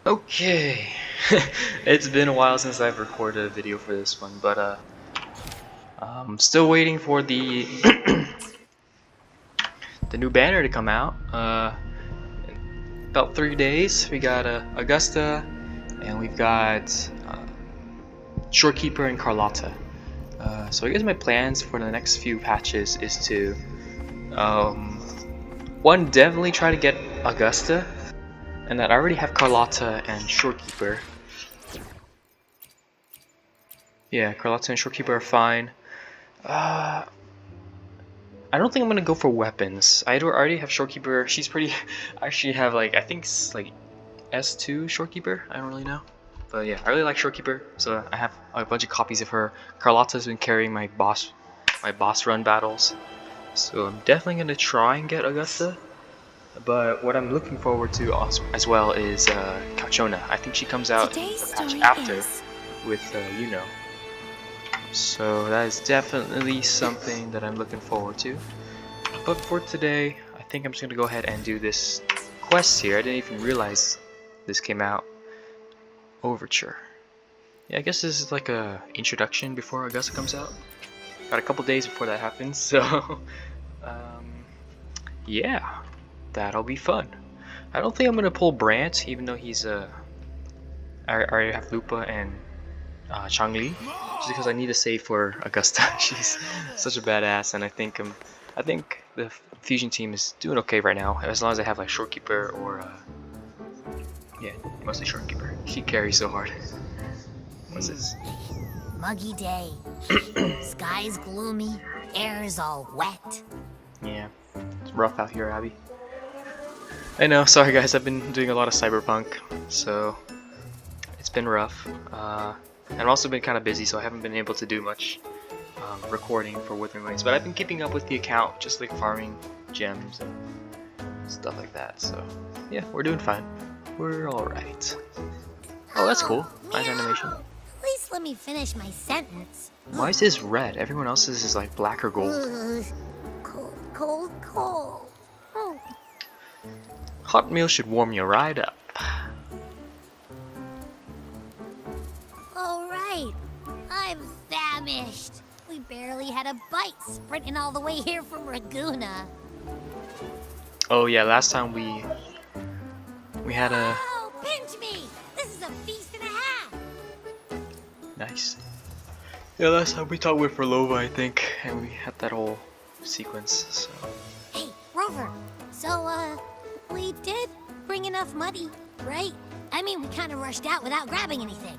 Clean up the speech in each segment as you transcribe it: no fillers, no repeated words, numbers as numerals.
Okay, it's been a while since I've recorded a video for this one, but I'm still waiting for the the new banner to come out. In about 3 days, we got Augusta, and we've got Shorekeeper and Carlotta. So I guess my plans for the next few patches is to one, definitely try to get Augusta. And that I already have Carlotta and Shorekeeper. Yeah, Carlotta and Shorekeeper are fine. I don't think I'm gonna go for weapons. I already have Shorekeeper. She's pretty. I actually have I think it's like S2 Shorekeeper. I don't really know, but yeah, I really like Shorekeeper. So I have a bunch of copies of her. Carlotta's been carrying my boss run battles. So I'm definitely gonna try and get Augusta. But what I'm looking forward to as well is Calchona. I think she comes out a patch after with Iuon. So that is definitely something that I'm looking forward to. But for today, I think I'm just going to go ahead and do this quest here. I didn't even realize this came out. Overture. Yeah, I guess this is like a introduction before Augusta comes out. Got a couple days before that happens, so yeah. That'll be fun. I don't think I'm gonna pull Brant, even though he's I already have Lupa and Changli, just because I need to save for Augusta. She's such a badass, and I think the fusion team is doing okay right now, as long as I have like Shorekeeper or yeah, mostly Shorekeeper. She carries so hard. What's this? Muggy day. Sky's gloomy. Air's all wet. Yeah, it's rough out here, Abby. I know, sorry guys, I've been doing a lot of Cyberpunk, so it's been rough. And I've also been kind of busy, so I haven't been able to do much recording for Wuthering, but I've been keeping up with the account, just like farming gems and stuff like that, so yeah, we're doing fine. We're alright. Oh, that's cool. Nice animation. At least let me finish my sentence. Why is this red? Everyone else's is like black or gold. Cold, cold, cold. Oh. Hot meal should warm you right up. Alright, I'm famished. We barely had a bite sprinting all the way here from Raguna. Oh yeah, last time we had a... Oh, pinch me! This is a feast and a half! Nice. Yeah, last time we talked with Verlova, I think, and we had that whole sequence, so... Hey, Rover, so, we did bring enough money, right? I mean, we kind of rushed out without grabbing anything.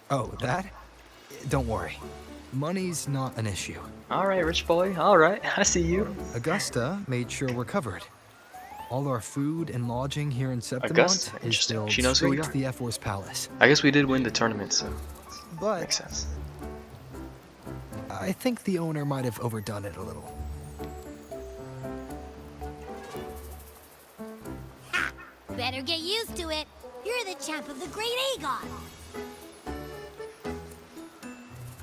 Oh, that? Don't worry. Money's not an issue. Alright, rich boy. Alright, I see you. Augusta made sure we're covered. All our food and lodging here in Septimont Augusta? is still She knows who we straight are. to the F-Force Palace. I guess we did win the tournament, so... But makes sense. I think the owner might have overdone it a little. Ha! Better get used to it. You're the champ of the Great Aegon.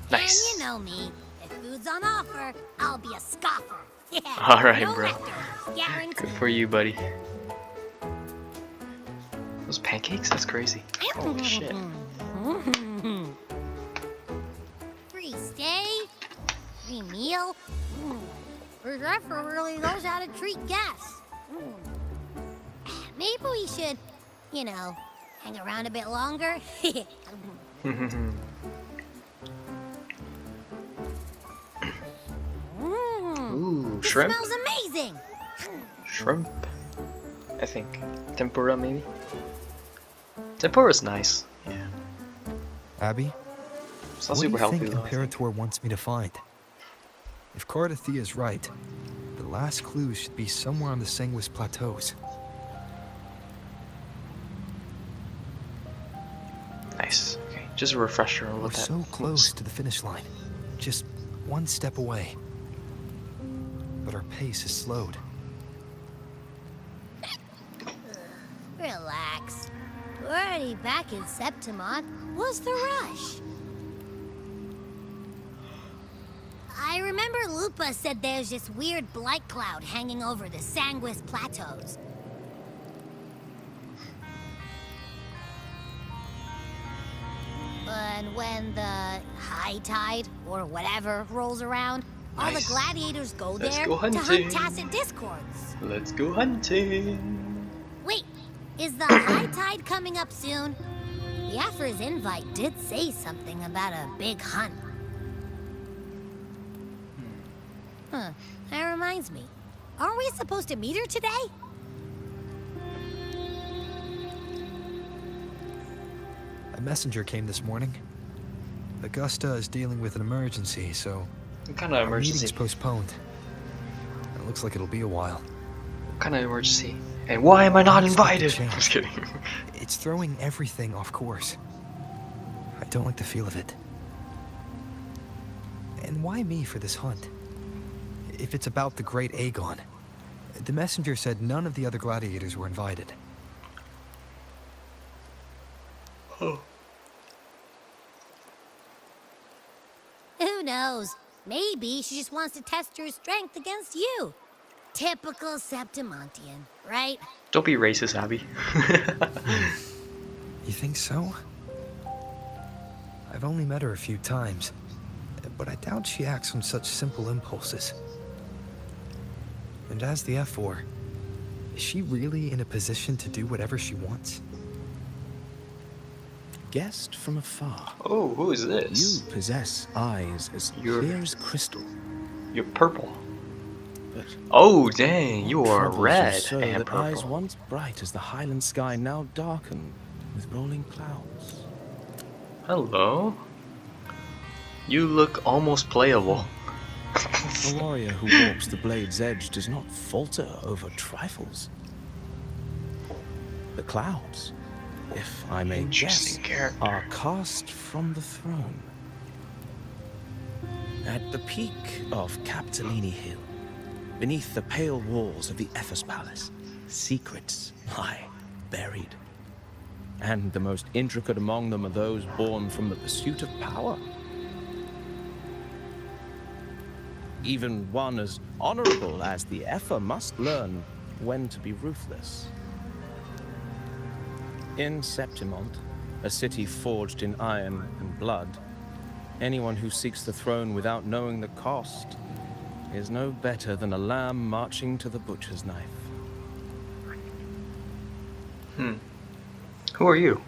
Nice. And you know me. If food's on offer, I'll be a scoffer. Yeah. Alright, no bro. nectar. Guaranteed. Good for you, buddy. Those pancakes? That's crazy. Holy shit. Free stay, free meal. Reservoir really knows how to treat guests. Maybe we should, you know, hang around a bit longer. Ooh, This shrimp? smells amazing. Shrimp? I think. Tempura, maybe? Tempura's nice. Yeah. Abby, It's not what do super you healthy, think though. I think. Imperator wants me to find? If Cardathia is right, the last clue should be somewhere on the Sanguis Plateaus. Nice. Okay, just a refresher on We're what that so close to the finish line. Just one step away. But our pace is slowed. Relax. We're already back in Septimont. What's the rush? I remember Lupa said there's this weird blight cloud hanging over the Sanguis Plateaus. And when the high tide, or whatever, rolls around, all the Nice. gladiators go Let's there go to hunting. hunt tacit discords. Let's go hunting. Wait, is the high tide coming up soon? The Affer's invite did say something about a big hunt. Huh, that reminds me. Aren't we supposed to meet her today? A messenger came this morning. Augusta is dealing with an emergency, so What kind of our emergency? meeting's postponed. It looks like it'll be a while. What kind of emergency? And why am I not invited? Change. Just kidding. It's throwing everything off course. I don't like the feel of it. And why me for this hunt? If it's about the great Aegon. The messenger said none of the other gladiators were invited. Oh. Who knows? Maybe she just wants to test her strength against you. Typical Septimontian, right? Don't be racist, Abby. You think so? I've only met her a few times, but I doubt she acts on such simple impulses. And as the F4, is she really in a position to do whatever she wants? Guessed from afar. Oh, who is You this? possess eyes as You're- clear as crystal. You're purple. But Oh, dang, you are troubles you red so and that eyes purple. once bright as the highland sky now darken with rolling clouds. Hello? You look almost playable. A warrior who walks the blade's edge does not falter over trifles. The clouds, if I may guess, Interesting character. are cast from the throne. At the peak of Capitolini Hill, beneath the pale walls of the Ephes Palace, secrets lie buried. And the most intricate among them are those born from the pursuit of power. Even one as honorable as the Epher must learn when to be ruthless. In Septimont, a city forged in iron and blood, anyone who seeks the throne without knowing the cost is no better than a lamb marching to the butcher's knife. Who are you?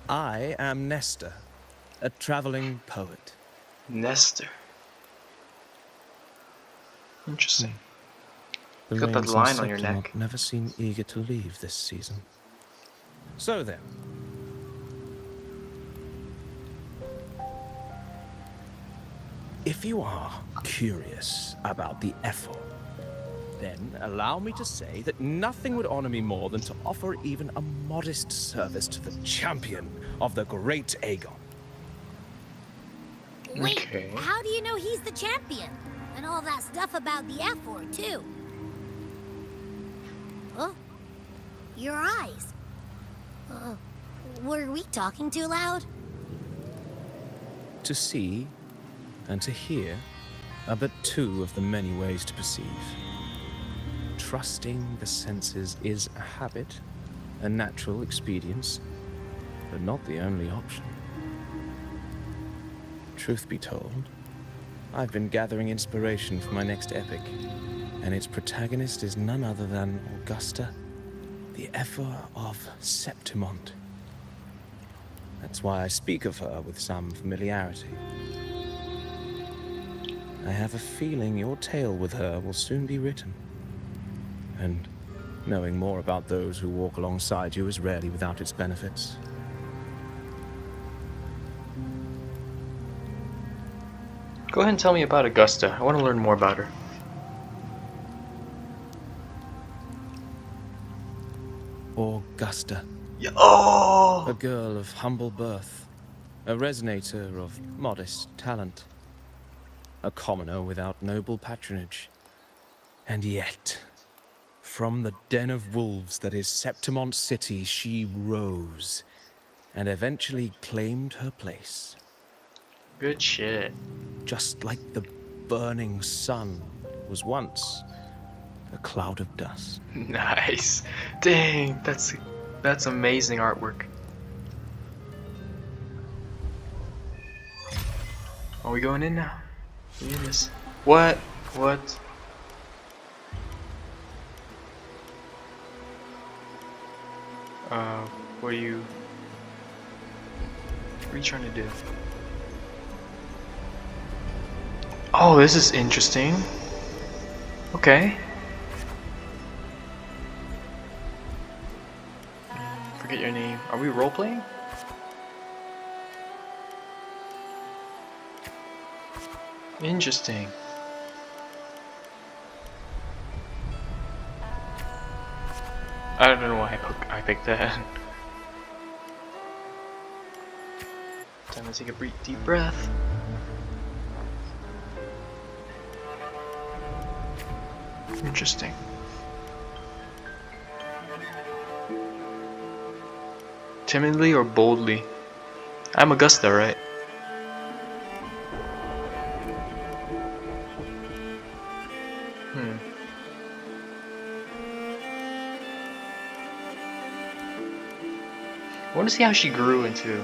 I am Nestor, a traveling poet. Nestor. Interesting. The Got that rains in line on your Septimont neck. never seem eager to leave this season. So then, if you are curious about the Ethel, then allow me to say that nothing would honor me more than to offer even a modest service to the champion of the great Aegon. Wait, Okay. how do you know he's the champion? And all that stuff about the F4, too. Oh, your eyes. Were we talking too loud? To see and to hear are but two of the many ways to perceive. Trusting the senses is a habit, a natural expedience, but not the only option. Truth be told, I've been gathering inspiration for my next epic, and its protagonist is none other than Augusta, the Epher of Septimont. That's why I speak of her with some familiarity. I have a feeling your tale with her will soon be written. And knowing more about those who walk alongside you is rarely without its benefits. Go ahead and tell me about Augusta. I want to learn more about her. Augusta, Yeah. Oh! a girl of humble birth, a resonator of modest talent, a commoner without noble patronage. And yet, from the den of wolves that is Septimont City, she rose and eventually claimed her place. Good shit. Just like the burning sun was once a cloud of dust. Nice. Dang, that's That's amazing artwork. Are we going in now? Look at this. What? What? What are you trying to do? Oh, this is interesting. Okay. Forget your name. Are we role-playing? Interesting. I don't know why I picked that. Time to take a deep breath. Interesting. Timidly or boldly? I'm Augusta, right? I want to see how she grew into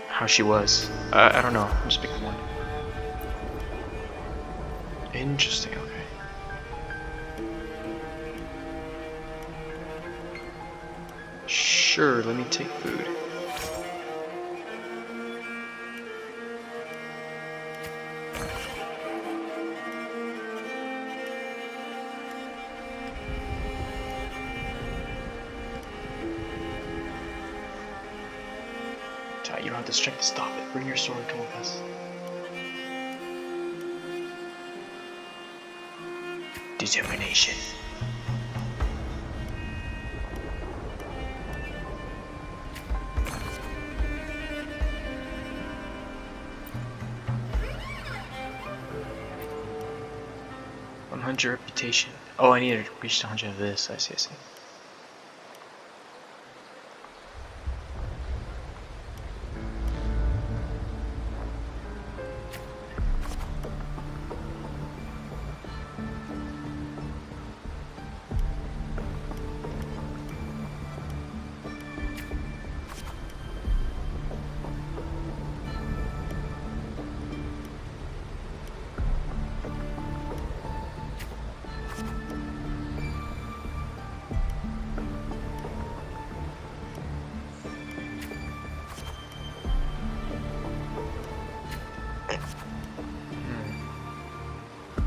how she was. I don't know. I'm just picking one. Interesting. Okay. Sure. Let me take food. You don't have the strength to stop it. Bring your sword, come with us. Determination. Reputation. Oh, I need to reach 100 of this. I see, I see.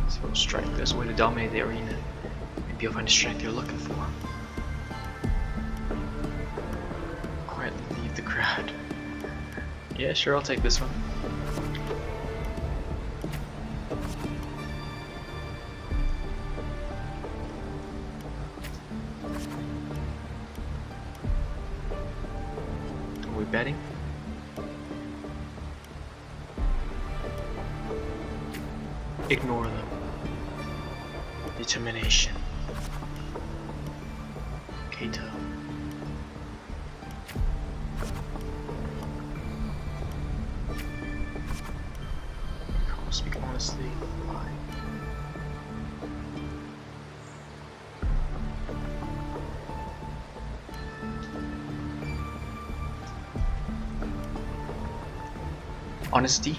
So strike, there's a way to dominate the arena. Maybe you'll find the strength you're looking for. Quietly leave the crowd. Yeah, sure, I'll take this one. Are we betting? Ignore them. Determination. Kato. Speak honestly. Lie. Honesty.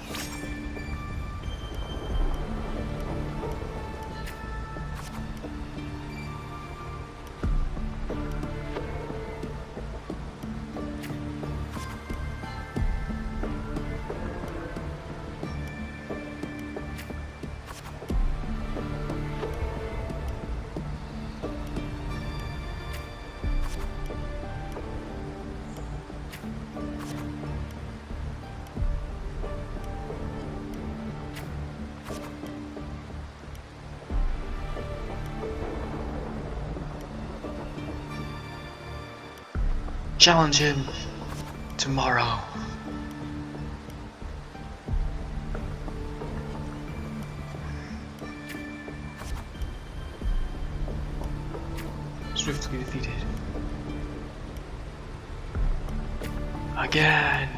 Challenge him tomorrow. Swiftly defeated. Again.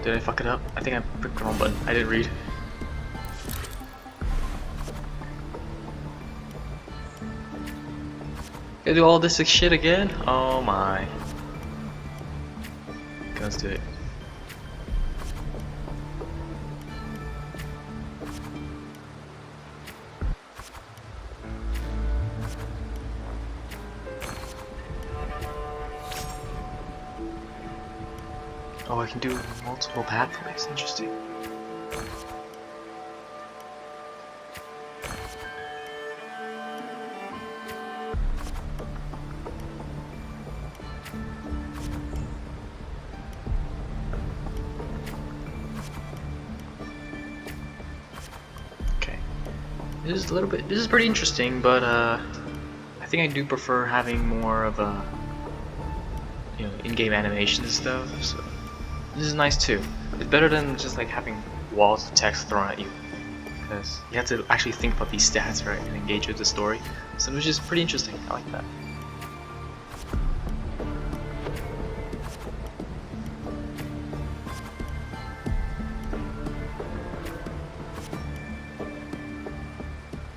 Did I fuck it up? I think I picked the wrong button. I didn't read. Gotta do all this shit again? Oh my. Okay, let's do it. Oh, I can do multiple pathways. Interesting. Okay. This is a little bit. This is pretty interesting, but I think I do prefer having more of a, you know, in-game animation and stuff. So this is nice too. It's better than just like having walls of text thrown at you, because you have to actually think about these stats, right, and engage with the story. So which is pretty interesting. I like that.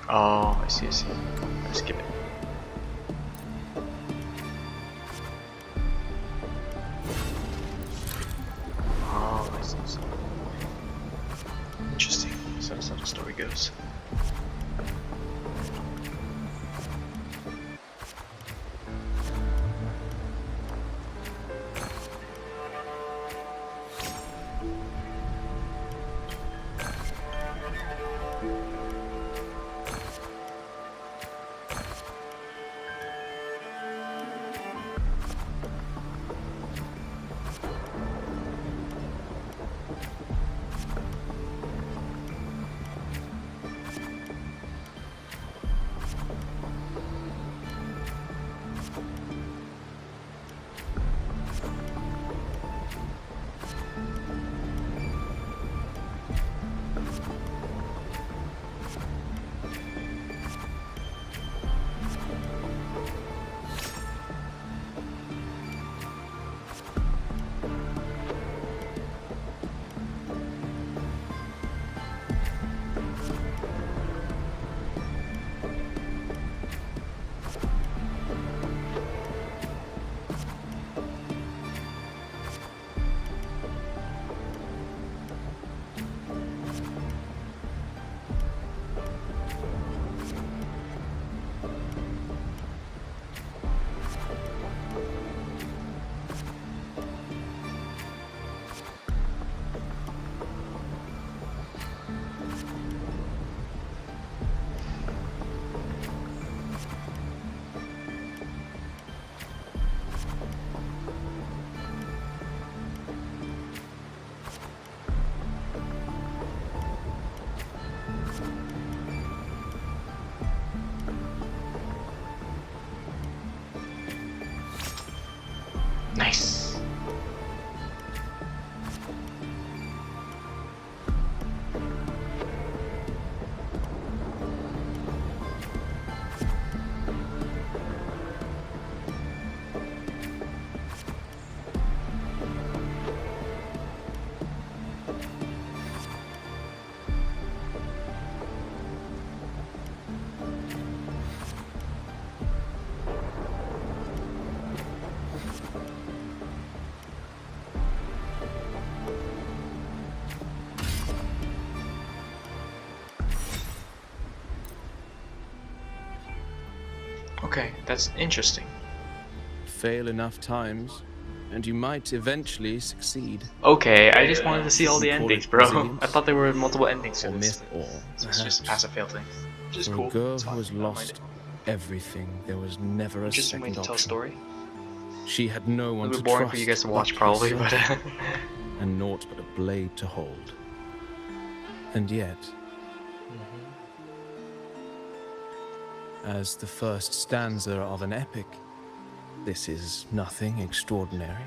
Oh, I see, I see. I'll skip it. Oh, I see, I see. Interesting. So that's how the story goes. Nice. Okay, that's interesting. Fail enough times, and you might eventually succeed. Okay, I just wanted to see all the You call endings, it bro. resilience? I thought there were multiple endings to Or this. myth, or So it's just a perhaps pass or fail thing. Which is for cool. a girl It's who fine. has I don't mind lost it. everything, there was never a Interesting way second to tell a option. story. She had no A one little to bit boring trust for you guys to watch, but probably, but herself, and naught but a blade to hold. And yet, as the first stanza of an epic, this is nothing extraordinary.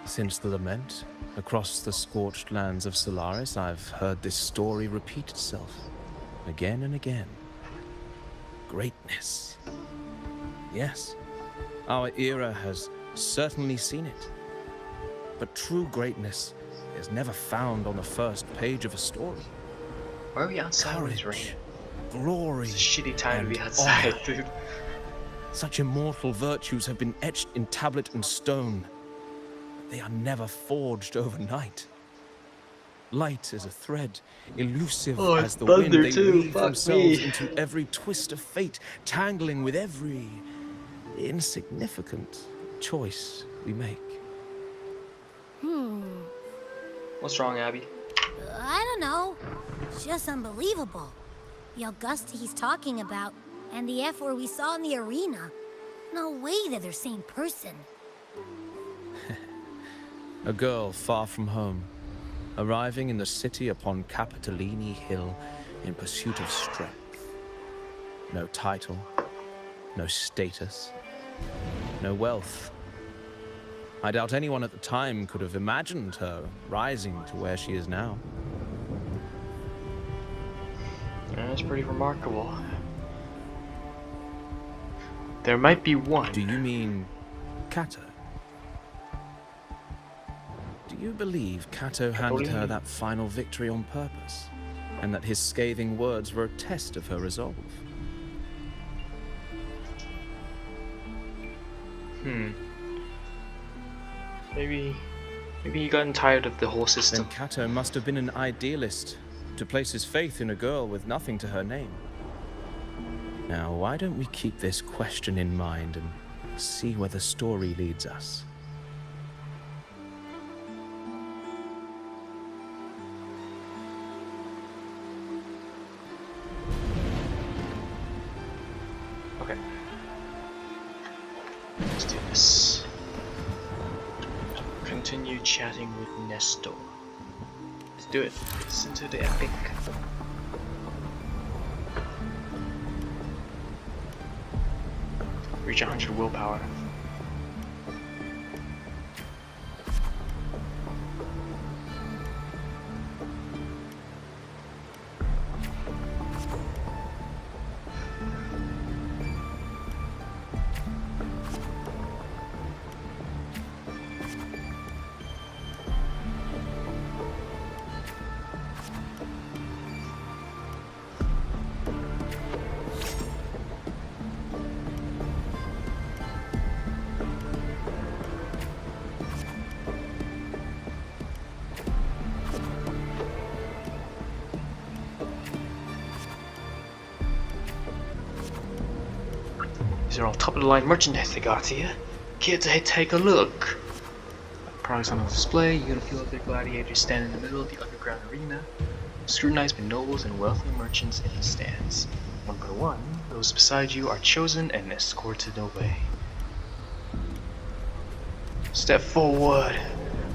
Since the lament, across the scorched lands of Solaris, I've heard this story repeat itself, again and again. Greatness. Yes, our era has certainly seen it. But true greatness is never found on the first page of a story. Why are we outside when it's Courage, raining? glory, It's a shitty time to be and outside, honor. dude. Such immortal virtues have been etched in tablet and stone. They are never forged overnight. Light as a thread, elusive Oh, as it's the wind, thunder they too, weave fuck themselves me. into every twist of fate, tangling with every insignificant choice we make. What's wrong, Abby? I don't know. It's just unbelievable. The Augusta he's talking about, and the F word we saw in the arena. No way they're the same person. A girl far from home, arriving in the city upon Capitolini Hill in pursuit of strength. No title, no status, no wealth. I doubt anyone at the time could have imagined her rising to where she is now. Yeah, that's pretty remarkable. There might be one. Do you mean Cato? Do you believe Cato handed her that final victory on purpose, and that his scathing words were a test of her resolve? Maybe he gotten tired of the whole system. Then Cato must have been an idealist, to place his faith in a girl with nothing to her name. Now, why don't we keep this question in mind and see where the story leads us? Okay. Let's do this. Continue chatting with Nestor. Let's do it. Listen to the epic. Reach 100 willpower. These are all top of the line merchandise they got here. Kids, hey, take a look. Products on display. You're gonna feel like the gladiators stand in the middle of the underground arena, scrutinized by nobles and wealthy merchants in the stands. One by one, those beside you are chosen and escorted away. Step forward,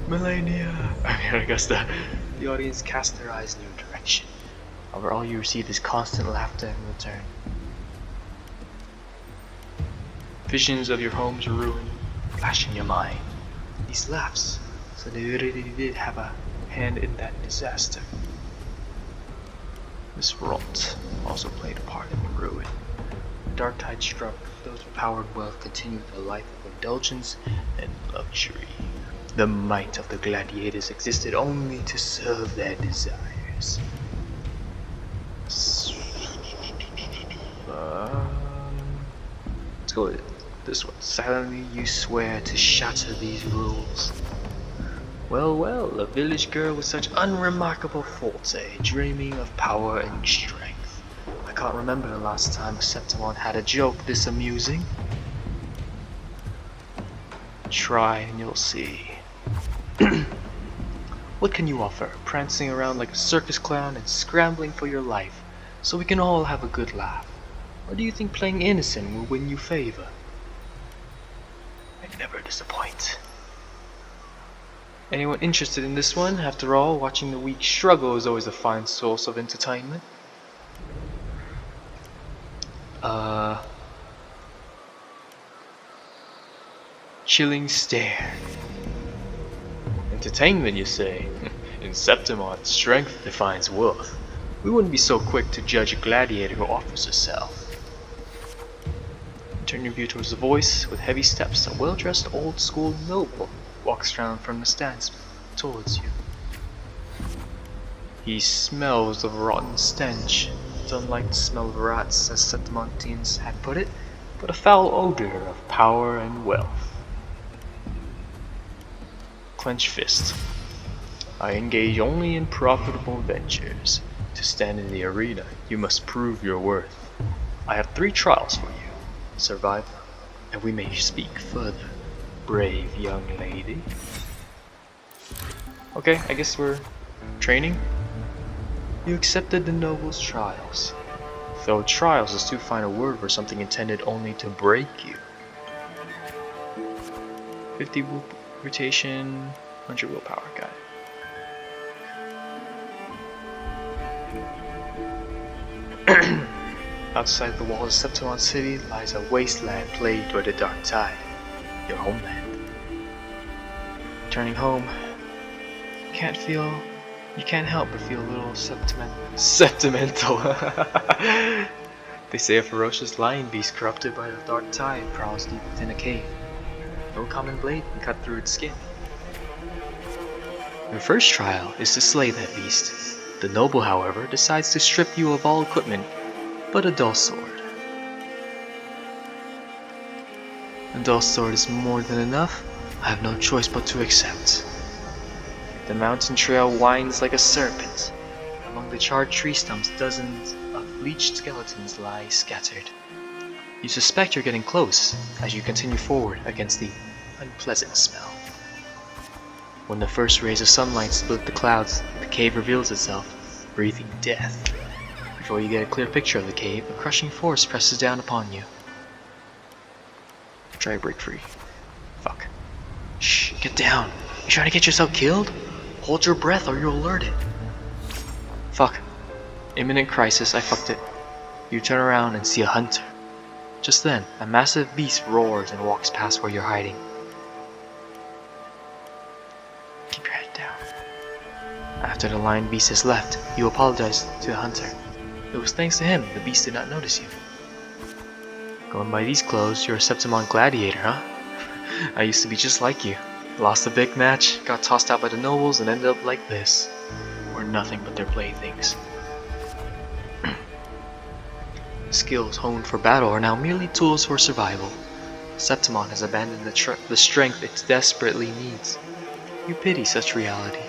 Melania. I guess the audience cast their eyes in your direction. However, all you receive is constant laughter in return. Visions of your home's ruin flash in your mind. These laughs, so they really did have a hand in that disaster. This rot also played a part in the ruin. The dark tide struck, those with power and wealth continued a life of indulgence and luxury. The might of the gladiators existed only to serve their desires. Let's go with it. This one. Silently you swear to shatter these rules. Well, well, a village girl with such unremarkable forte, dreaming of power and strength. I can't remember the last time a Septimon had a joke this amusing. Try and you'll see. What can you offer? Prancing around like a circus clown and scrambling for your life, so we can all have a good laugh. Or do you think playing innocent will win you favor? I never disappoint. Anyone interested in this one? After all, watching the weak struggle is always a fine source of entertainment. Chilling stare. Entertainment, you say? In Septimon, strength defines worth. We wouldn't be so quick to judge a gladiator who offers herself. Turn your view towards the voice. With heavy steps, a well-dressed old-school noble walks around from the stands towards you. He smells of rotten stench. It's unlike the smell of rats, as Septimontians had put it, but a foul odor of power and wealth. Clenched fist. I engage only in profitable ventures. To stand in the arena, you must prove your worth. I have 3 trials for you. Survive them, and we may speak further, brave young lady. Okay, I guess we're training. You accepted the noble's trials. Though trials is too fine a word for something intended only to break you. 50 rotation, 100 willpower, got it. Outside the walls of Septimon City lies a wasteland plagued by the dark tide, your homeland. Turning home, you can't help but feel a little sentimental. They say a ferocious lion beast corrupted by the dark tide prowls deep within a cave. No common blade can cut through its skin. Your first trial is to slay that beast. The noble, however, decides to strip you of all equipment but a dull sword. A dull sword is more than enough. I have no choice but to accept. The mountain trail winds like a serpent. Among the charred tree stumps, dozens of bleached skeletons lie scattered. You suspect you're getting close as you continue forward against the unpleasant smell. When the first rays of sunlight split the clouds, the cave reveals itself, breathing death. Before you get a clear picture of the cave, a crushing force presses down upon you. Try to break free. Fuck. Shh, get down. You trying to get yourself killed? Hold your breath or you'll alert it. Fuck. Imminent crisis, I fucked it. You turn around and see a hunter. Just then, a massive beast roars and walks past where you're hiding. Keep your head down. After the lion beast has left, you apologize to the hunter. It was thanks to him the beast did not notice you. Going by these clothes, you're a Septimon gladiator, huh? I used to be just like you. Lost a big match, got tossed out by the nobles, and ended up like this. We're nothing but their playthings. Skills honed for battle are now merely tools for survival. Septimon has abandoned the strength it desperately needs. You pity such reality.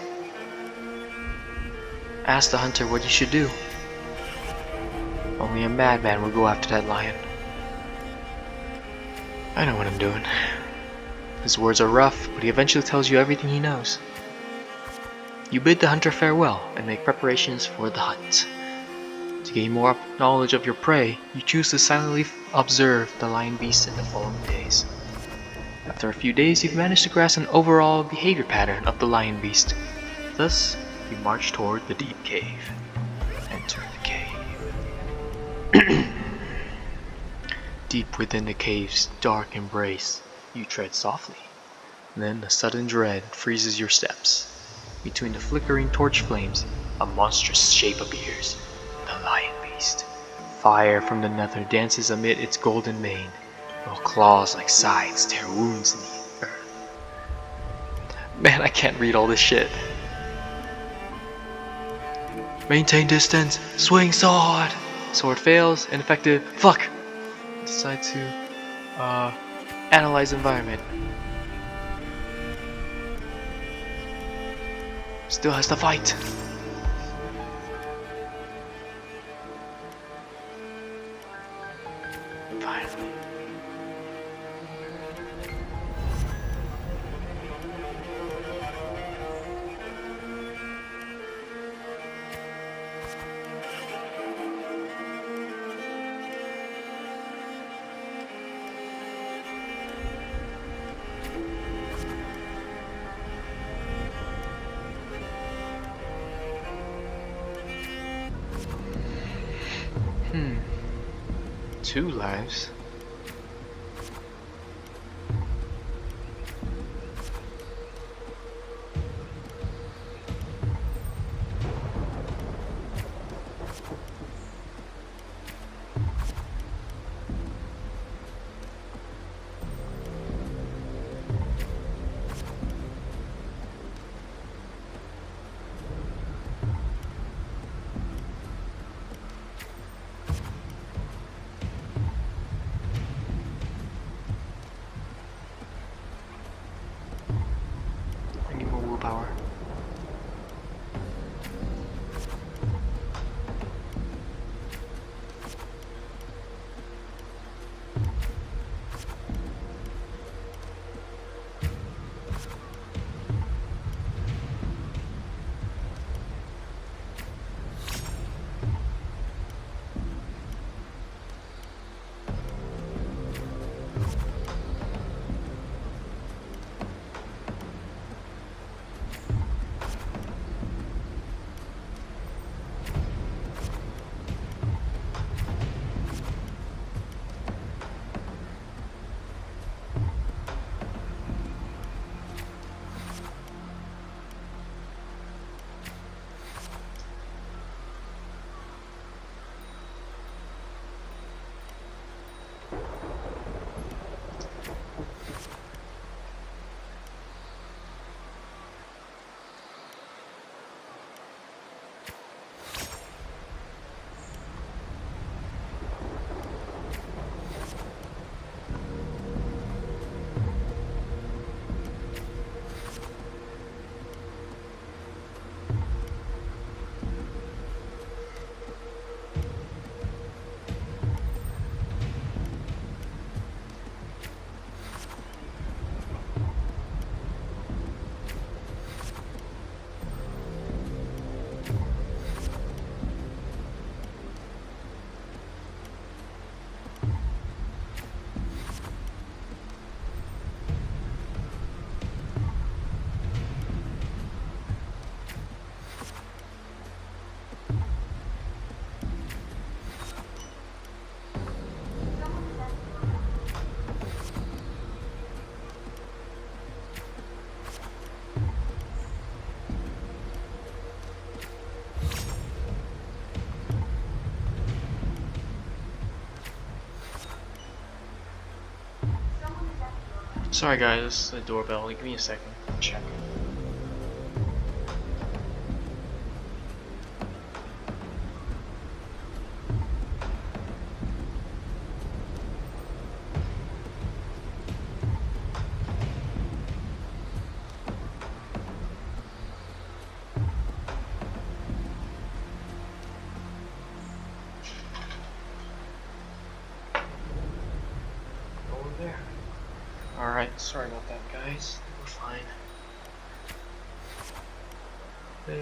Ask the hunter what you should do. Only a madman would go after that lion. I know what I'm doing. His words are rough, but he eventually tells you everything he knows. You bid the hunter farewell and make preparations for the hunt. To gain more knowledge of your prey, you choose to silently observe the lion beast in the following days. After a few days, you've managed to grasp an overall behavior pattern of the lion beast. Thus, you march toward the deep cave. Enter the cave. Deep within the cave's dark embrace, you tread softly. Then a sudden dread freezes your steps. Between the flickering torch flames, a monstrous shape appears. The lion beast. Fire from the nether dances amid its golden mane, while claws like scythes tear wounds in the earth. Man, I can't read all this shit. Maintain distance. Swing sword. Sword fails. Ineffective. Fuck. Decide to analyze environment. Still has to fight. Fine. Two lives. Sorry guys, the doorbell. Give me a second. Check. Alright, sorry about that, guys. We're fine. The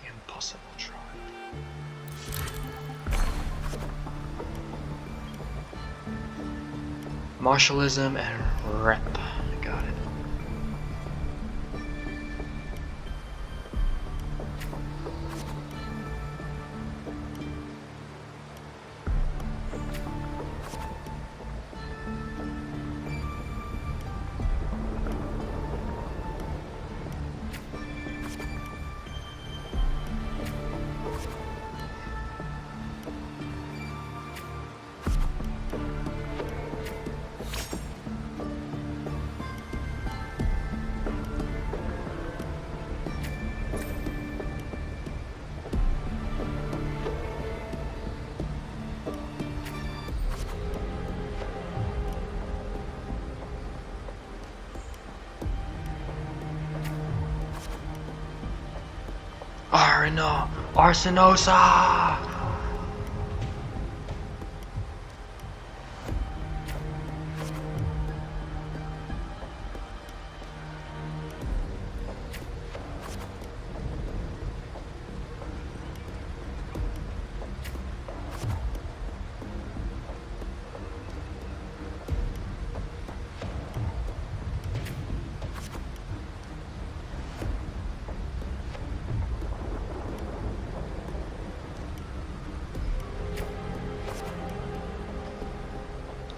impossible trial. Martialism and rep. Got it. Arsenosa!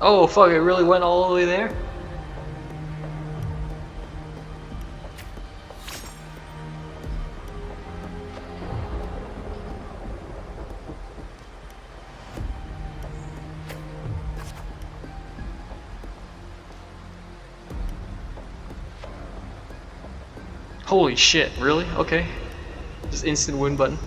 Oh fuck, it really went all the way there? Holy shit, really? Okay. Just instant win button.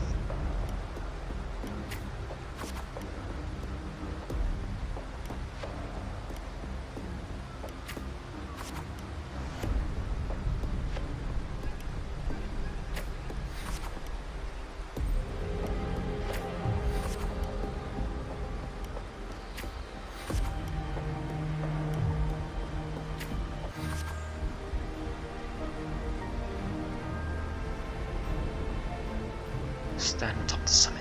Stand atop the summit.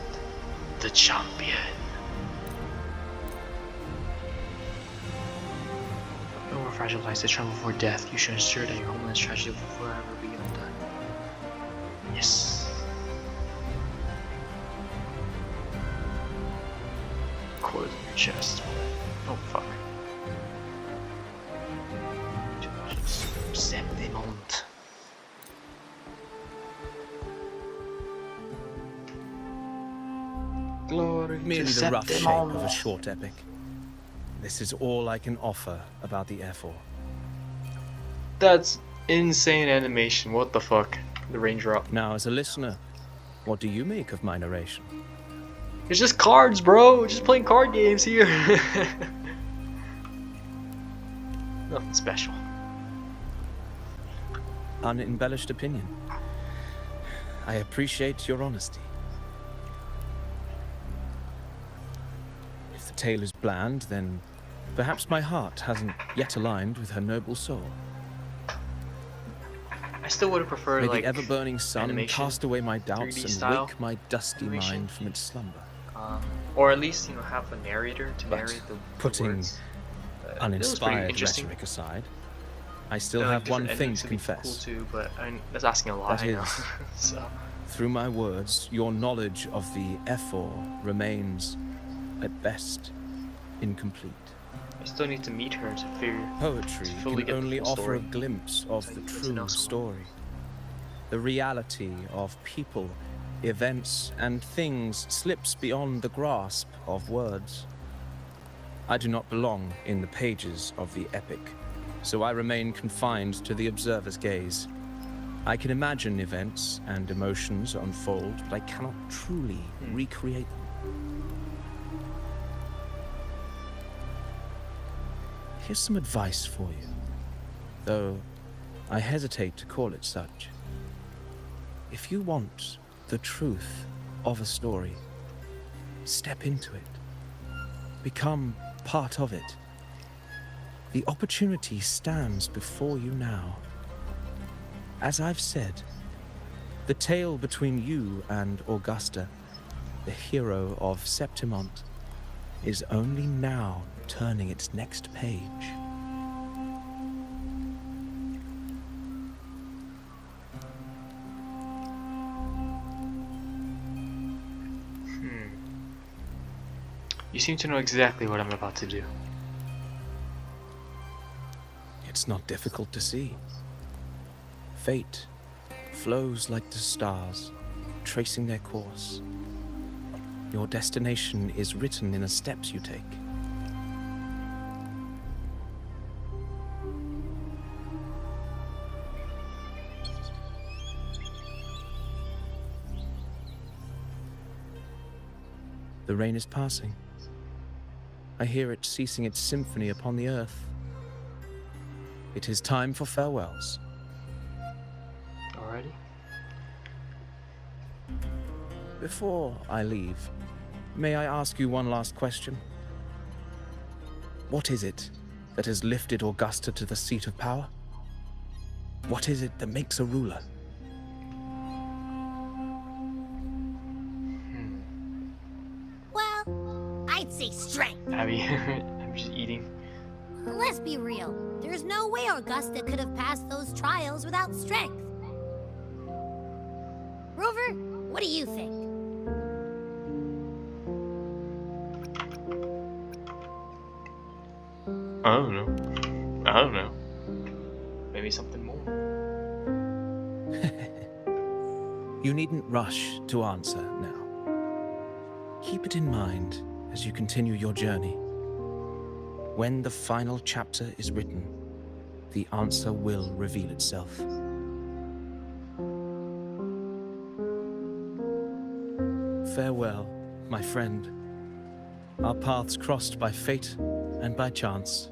The champion. No more fragile lives that tremble before death. You should ensure that your homeland's tragedy will forever be undone. Yes. Coils in your chest. Oh fuck. Septimont. Glory Merely to the rough shape Septimont. of a short epic. This is all I can offer about the Air4. That's insane animation. What the fuck? The raindrop. Now, as a listener, what do you make of my narration? It's just cards, bro. We're just playing card games here. Nothing special. Unembellished opinion. I appreciate your honesty. If the tale is bland, then perhaps my heart hasn't yet aligned with her noble soul. I still would have preferred May like the ever-burning sun animation, cast away my doubts 3D and style wake my dusty animation. mind from its slumber. Or at least have a narrator to But narrate the putting words. It was pretty Uninspired interesting. rhetoric aside, I still Like, have one different thing endings to would be confess. Cool too, but I mean, that's asking a lot. That I know. is, So through my words, your knowledge of the Ephor remains, at best, incomplete. I still need to meet her to figure. Poetry to fully can get the only full offer story. a glimpse of the Need to true know some more. story. The reality of people, events, and things slips beyond the grasp of words. I do not belong in the pages of the epic, so I remain confined to the observer's gaze. I can imagine events and emotions unfold, but I cannot truly recreate them. Here's some advice for you, though I hesitate to call it such. If you want the truth of a story, step into it. Become part of it. The opportunity stands before you now. As I've said, the tale between you and Augusta, the hero of Septimont, is only now turning its next page. You seem to know exactly what I'm about to do. It's not difficult to see. Fate flows like the stars, tracing their course. Your destination is written in the steps you take. The rain is passing. I hear it ceasing its symphony upon the earth. It is time for farewells. Alrighty. Before I leave, may I ask you one last question? What is it that has lifted Augusta to the seat of power? What is it that makes a ruler? Well, I'd say strength. Abby, I'm just eating. Let's be real. There's no way Augusta could have passed those trials without strength. Rover, what do you think? I don't know. I don't know. Maybe something more. You needn't rush to answer now. Keep it in mind as you continue your journey. When the final chapter is written, the answer will reveal itself. Farewell, my friend. Our paths crossed by fate and by chance.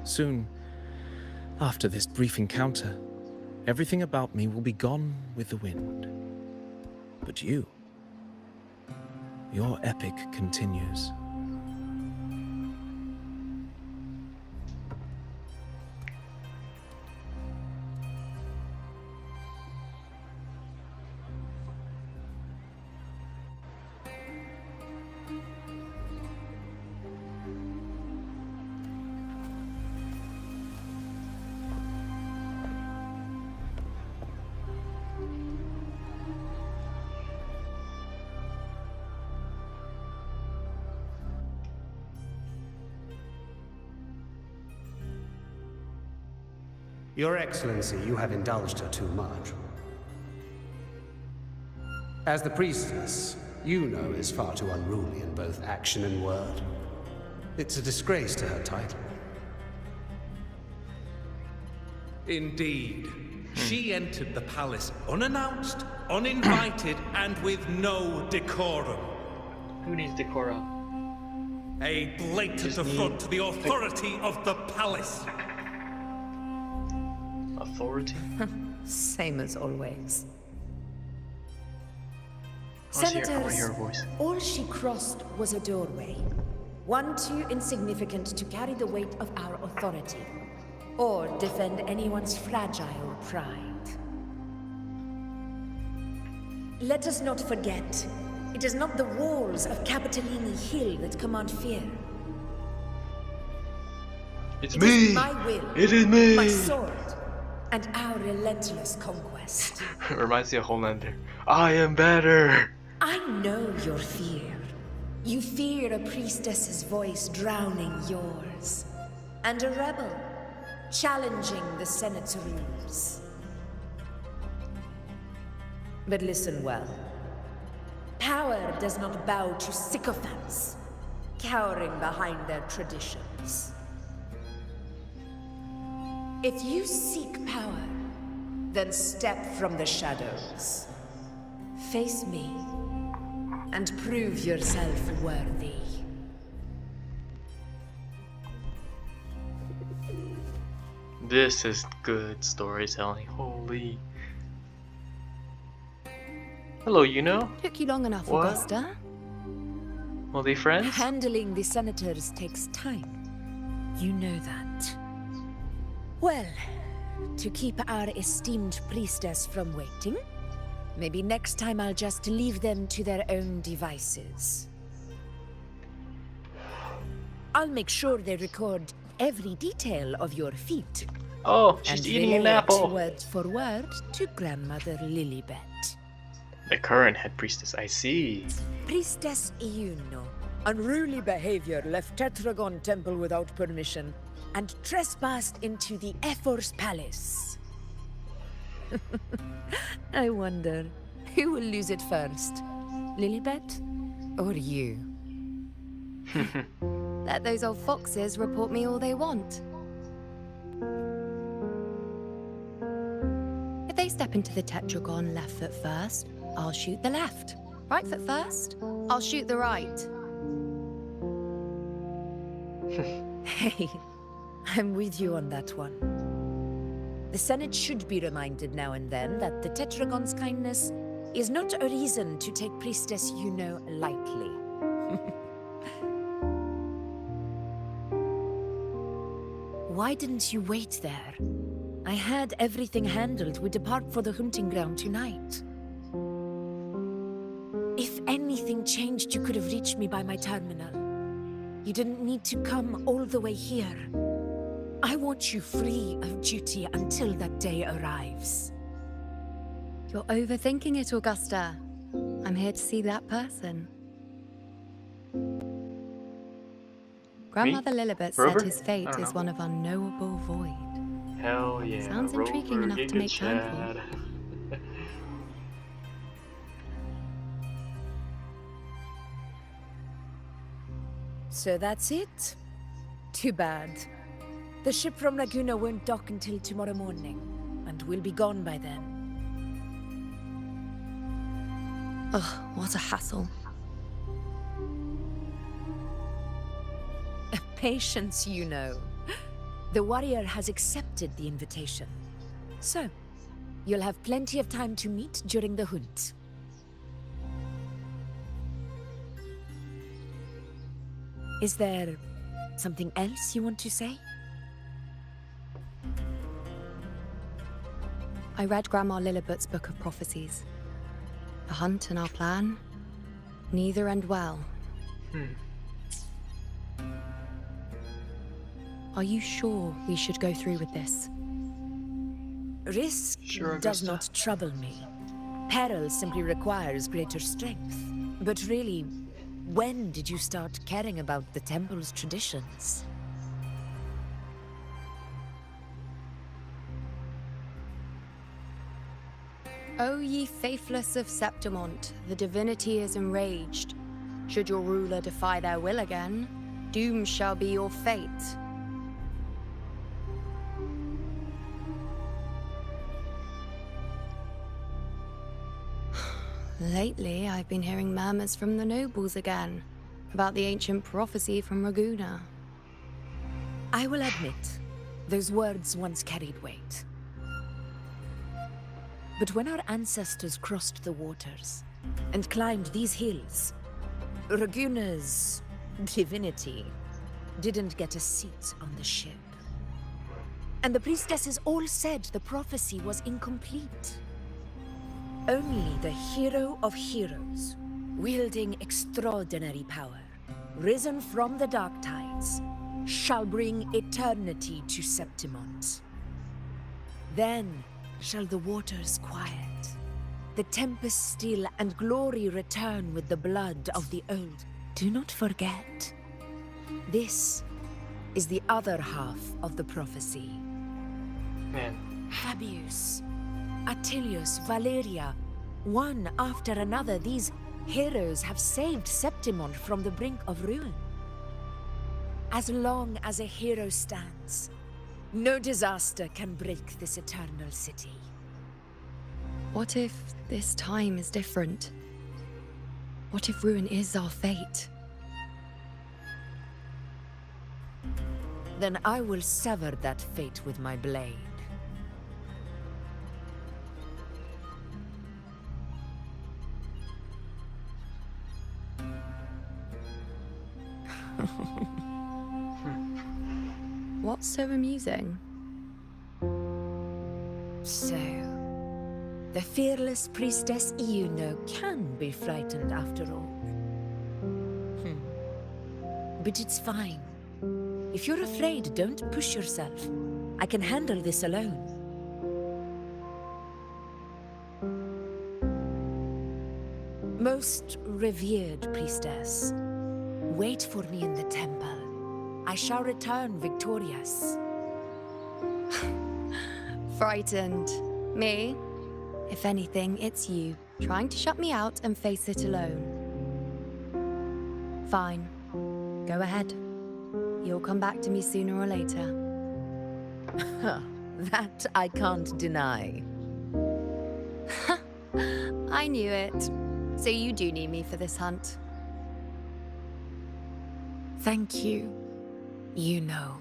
Soon, after this brief encounter, everything about me will be gone with the wind. But you, your epic continues. Your Excellency, you have indulged her too much. As the priestess, Iuon is far too unruly in both action and word. It's a disgrace to her title. Indeed. She entered the palace unannounced, uninvited, and with no decorum. Who needs decorum? A blatant Just affront to the authority of the palace. Authority? Same as always. I wanna hear her Senators, voice. all she crossed was a doorway. One too insignificant to carry the weight of our authority, or defend anyone's fragile pride. Let us not forget, it is not the walls of Capitolini Hill that command fear. It's It is my will, It is me! my sword, and our relentless conquest. Reminds me of Homelander. I am better! I know your fear. You fear a priestess's voice drowning yours, and a rebel challenging the Senate's rules. But listen well. Power does not bow to sycophants, cowering behind their traditions. If you seek power, then step from the shadows. Face me, and prove yourself worthy. This is good storytelling. Holy. Hello, Took you long enough, What? Augusta. Are they friends? Handling the senators takes time. You know that. Well, to keep our esteemed priestess from waiting, maybe next time I'll just leave them to their own devices. I'll make sure they record every detail of your feat. Oh, she's and eating an relay it apple. word for word to Grandmother Lilibet. The current head priestess, I see. Priestess Iuon. Unruly behavior left Tetragon Temple without permission and trespassed into the Ephor's palace. I wonder, who will lose it first? Lilibet or you? Let those old foxes report me all they want. If they step into the tetragon left foot first, I'll shoot the left. Right foot first, I'll shoot the right. Hey, I'm with you on that one. The Senate should be reminded now and then that the Tetragon's kindness is not a reason to take Priestess lightly. Why didn't you wait there? I had everything handled. We depart for the hunting ground tonight. If anything changed, you could have reached me by my terminal. You didn't need to come all the way here. I want you free of duty until that day arrives. You're overthinking it, Augusta. I'm here to see that person. Grandmother Lilibet said Rover? his fate I don't is know. one of unknowable void. Hell yeah. Sounds intriguing Rover, enough to Giga make time for. Chad. So that's it? Too bad. The ship from Laguna won't dock until tomorrow morning, and we'll be gone by then. Ugh, what a hassle. Patience, The warrior has accepted the invitation. So, you'll have plenty of time to meet during the hunt. Is there something else you want to say? I read Grandma Lilibet's book of prophecies. The hunt and our plan, neither end well. Are you sure we should go through with this? Risk Sure, does Augusta. not trouble me. Peril simply requires greater strength. But really, when did you start caring about the temple's traditions? O ye faithless of Septimont, the divinity is enraged. Should your ruler defy their will again, doom shall be your fate. Lately, I've been hearing murmurs from the nobles again, about the ancient prophecy from Raguna. I will admit, those words once carried weight. But when our ancestors crossed the waters and climbed these hills, Raguna's divinity didn't get a seat on the ship. And the priestesses all said the prophecy was incomplete. Only the hero of heroes, wielding extraordinary power, risen from the dark tides, shall bring eternity to Septimont. Then shall the waters quiet, the tempest still, and glory return with the blood of the old. Do not forget, this is the other half of the prophecy. Man, Fabius, Attilius, Valeria, one after another, these heroes have saved Septimont from the brink of ruin. As long as a hero stands, no disaster can break this eternal city. What if this time is different? What if ruin is our fate? Then I will sever that fate with my blade. What's so amusing? So, the fearless priestess Iuon can be frightened after all. But it's fine. If you're afraid, don't push yourself. I can handle this alone. Most revered priestess, wait for me in the temple. I shall return victorious. Frightened. Me? If anything, it's you, trying to shut me out and face it alone. Fine. Go ahead. You'll come back to me sooner or later. That I can't deny. I knew it. So you do need me for this hunt. Thank you. You know.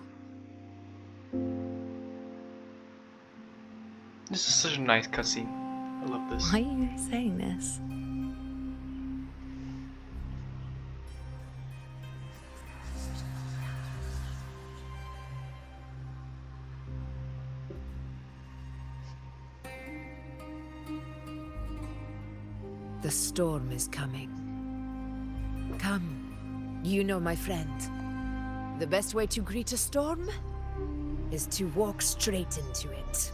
this is such a nice cutscene. I love this. Why are you saying this? The storm is coming. Come, you know my friend. The best way to greet a storm is to walk straight into it.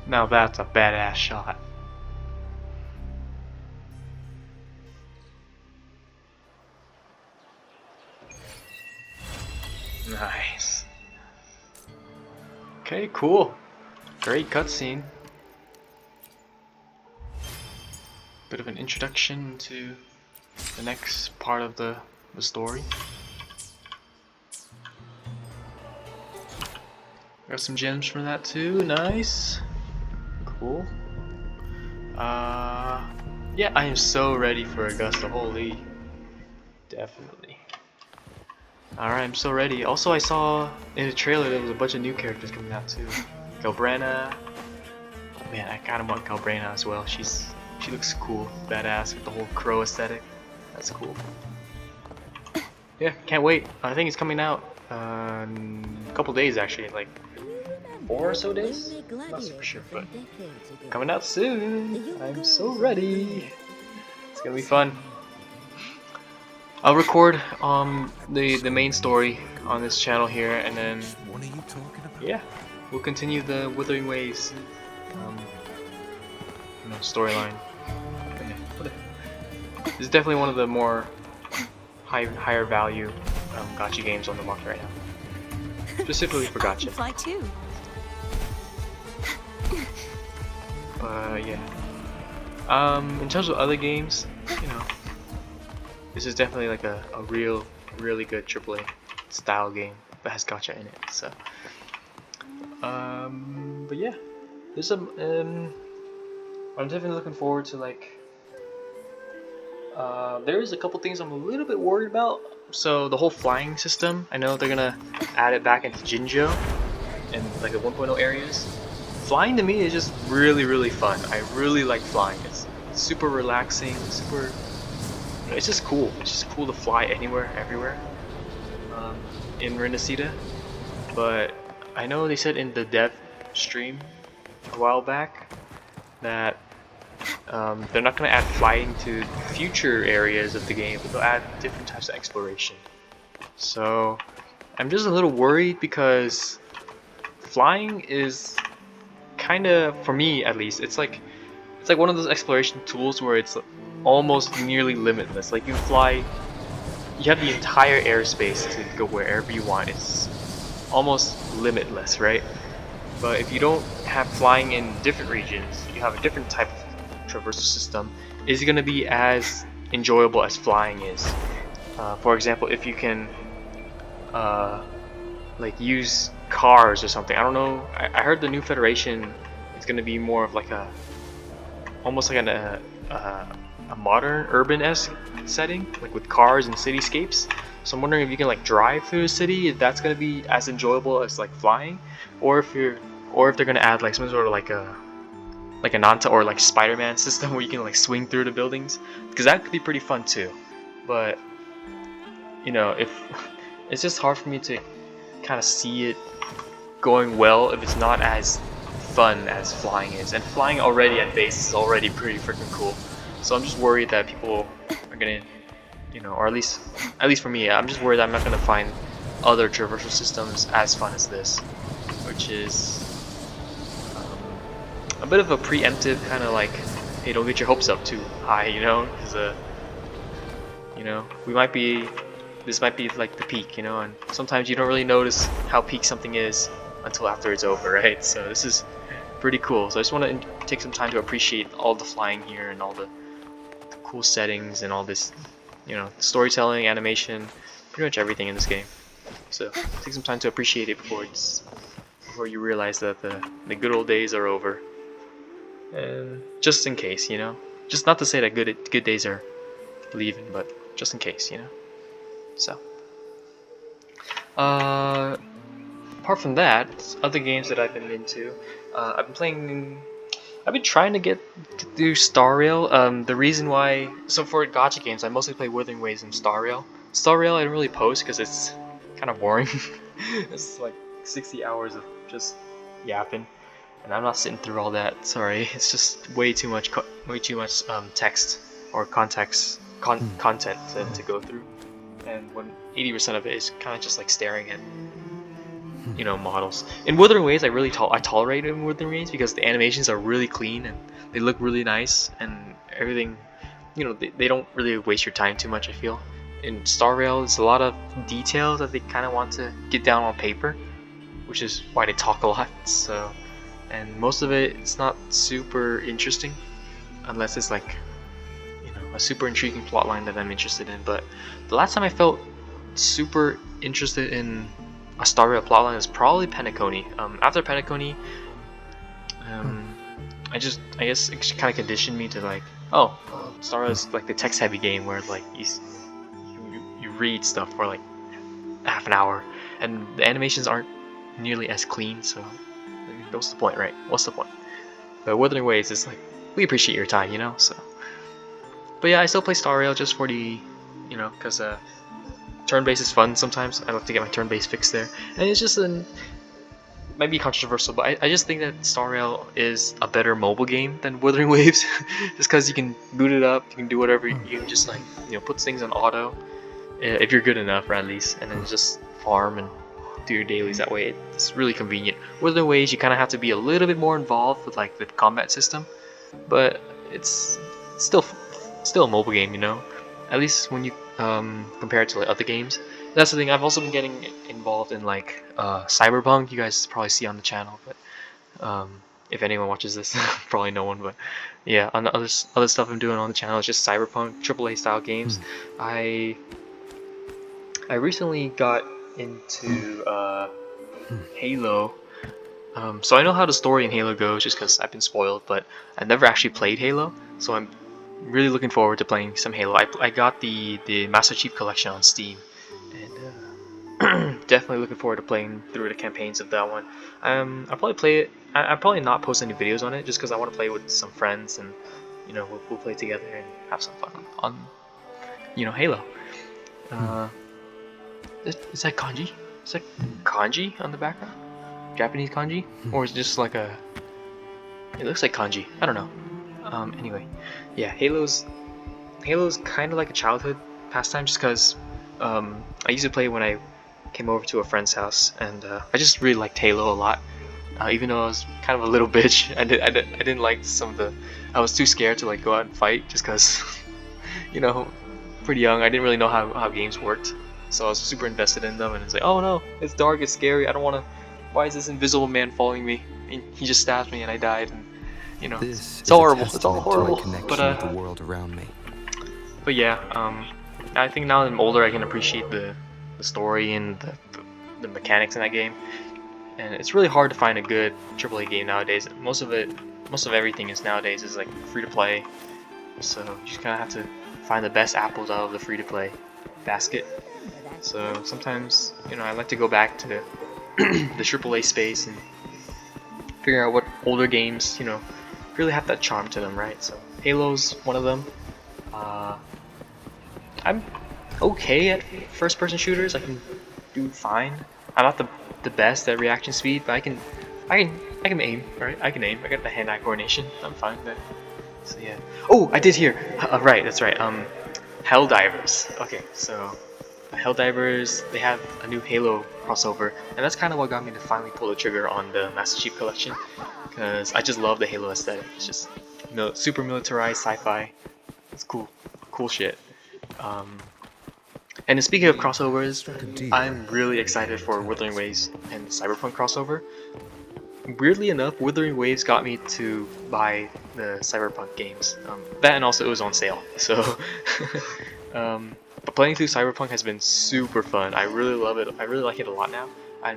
Now that's a badass shot. Nice. Okay, cool. Great cutscene. Bit of an introduction to the next part of the story. Got some gems from that too. Nice. Cool. Yeah, I am so ready for Augusta. Holy. Definitely. Alright, I'm so ready. Also, I saw in the trailer there was a bunch of new characters coming out too. Galbrana. Oh, man, I kinda want Galbrana as well. She looks cool, badass with the whole crow aesthetic. That's cool. Yeah, can't wait. I think it's coming out a couple days actually, like 4 or so days? Not super sure, but coming out soon. I'm so ready. It's gonna be fun. I'll record the main story on this channel here, and then yeah, we'll continue the Wuthering Ways storyline. This is definitely one of the more higher value gacha games on the market right now, specifically for gacha. Fly too. Yeah. In terms of other games, you know, this is definitely like a really good AAA style game that has gacha in it. So, but yeah, there's some. I'm definitely looking forward to like. There is a couple things I'm a little bit worried about. So the whole flying system, I know they're gonna add it back into Jinjo and like the 1.0 areas. Flying to me is just really fun. I really like flying. It's super relaxing, it's just cool. It's just cool to fly anywhere, everywhere in Renacida. But I know they said in the dev stream a while back that they're not going to add flying to future areas of the game, but they'll add different types of exploration. So I'm just a little worried because flying is kind of, for me at least, it's like one of those exploration tools where it's almost nearly limitless. Like you fly, you have the entire airspace to go wherever you want. It's almost limitless, right? But if you don't have flying in different regions, you have a different type of traversal system. Is it going to be as enjoyable as flying is? For example, if you can like use cars or something. I don't know. I heard the new Federation is going to be more of like almost like a modern urban-esque setting, like with cars and cityscapes. So I'm wondering if you can like drive through a city, if that's going to be as enjoyable as like flying, or if they're going to add like some sort of like a Nanta or like Spider-Man system where you can like swing through the buildings, because that could be pretty fun too. But you know, if it's just hard for me to kind of see it going well if it's not as fun as flying is, and flying already at base is already pretty freaking cool. So I'm just worried that people are gonna, you know, or at least for me, I'm just worried that I'm not gonna find other traversal systems as fun as this, which is a bit of a preemptive kind of like, hey, don't get your hopes up too high, you know, because you know, this might be like the peak, you know, and sometimes you don't really notice how peak something is until after it's over, right? So this is pretty cool. So I just want to take some time to appreciate all the flying here and all the cool settings and all this, you know, storytelling, animation, pretty much everything in this game. So take some time to appreciate it before you realize that the good old days are over. And just in case, you know, just not to say that good days are leaving, but just in case, you know. So apart from that, other games that I've been into, I've been trying to get through Star Rail. The reason why, so for gacha games, I mostly play Wuthering Waves and Star Rail. Star Rail I don't really post because it's kind of boring. It's like 60 hours of just yapping, and I'm not sitting through all that. Sorry, it's just way too much text or content to go through. And when 80% of it is kind of just like staring at, you know, models. In Wuthering Waves, I tolerate it in Wuthering Waves because the animations are really clean and they look really nice and everything. You know, they don't really waste your time too much, I feel. In Star Rail, there's a lot of details that they kind of want to get down on paper, which is why they talk a lot. So, and most of it's not super interesting, unless it's like, a super intriguing plotline that I'm interested in. But the last time I felt super interested in a Star Rail plotline is probably Penacony. After Penacony, I guess it kind of conditioned me to like, oh, Star Rail is like the text-heavy game where like you read stuff for like half an hour, and the animations aren't nearly as clean. So I mean, what's the point, right? What's the point? But Wuthering Waves is like, we appreciate your time, you know. So. But yeah, I still play Star Rail just for the, you know, because turn-based is fun sometimes. I like to get my turn-based fix there. And it's just might be controversial, but I just think that Star Rail is a better mobile game than Wuthering Waves. Just because you can boot it up, you can do whatever, you can just like, you know, put things on auto, if you're good enough, or at least, and then just farm and do your dailies that way. It's really convenient. Wuthering Waves, you kind of have to be a little bit more involved with like the combat system, but it's still a mobile game, you know, at least when you compare it to like other games. That's the thing. I've also been getting involved in like Cyberpunk. You guys probably see on the channel, but if anyone watches this, probably no one. But yeah, on the other stuff I'm doing on the channel is just Cyberpunk AAA style games. I recently got into Halo. So I know how the story in Halo goes just because I've been spoiled, but I've never actually played Halo, so I'm really looking forward to playing some Halo. I got the Master Chief Collection on Steam, and definitely looking forward to playing through the campaigns of that one. I'll probably play it. I'll probably not post any videos on it just because I want to play with some friends, and you know, we'll play together and have some fun on you know, Halo. Is that kanji? Is that kanji on the background? Japanese kanji? Or is it just like a... It looks like kanji. I don't know. Anyway, yeah, Halo's kind of like a childhood pastime just because I used to play when I came over to a friend's house, and I just really liked Halo a lot. even though I was kind of a little bitch. I didn't like some of the. I was too scared to like go out and fight just because, you know, pretty young. I didn't really know how games worked, so I was super invested in them. And it's like, oh no, it's dark, it's scary. I don't want to. Why is this invisible man following me? And he just stabbed me and I died. And you know, it's all horrible. It's all horrible. But the world around me. But yeah, I think now that I'm older, I can appreciate the story and the mechanics in that game. And it's really hard to find a good AAA game nowadays. Most of everything is nowadays is like free to play. So you just kind of have to find the best apples out of the free to play basket. So sometimes, you know, I like to go back to the AAA space and figure out what older games, you know, really have that charm to them, right? So Halo's one of them. I'm okay at first-person shooters. I can do fine. I'm not the best at reaction speed, but I can aim, right? I can aim. I got the hand-eye coordination. I'm fine with that. So yeah. Oh, I did hear. Right, that's right. Helldivers. Okay, so Helldivers, they have a new Halo crossover, and that's kind of what got me to finally pull the trigger on the Master Chief Collection, because I just love the Halo aesthetic. It's just super militarized sci-fi. It's cool shit. And then speaking of crossovers, I'm really excited for Wuthering Waves and Cyberpunk crossover. Weirdly enough, Wuthering Waves got me to buy the Cyberpunk games. That and also it was on sale. So, but playing through Cyberpunk has been super fun. I really love it. I really like it a lot now. I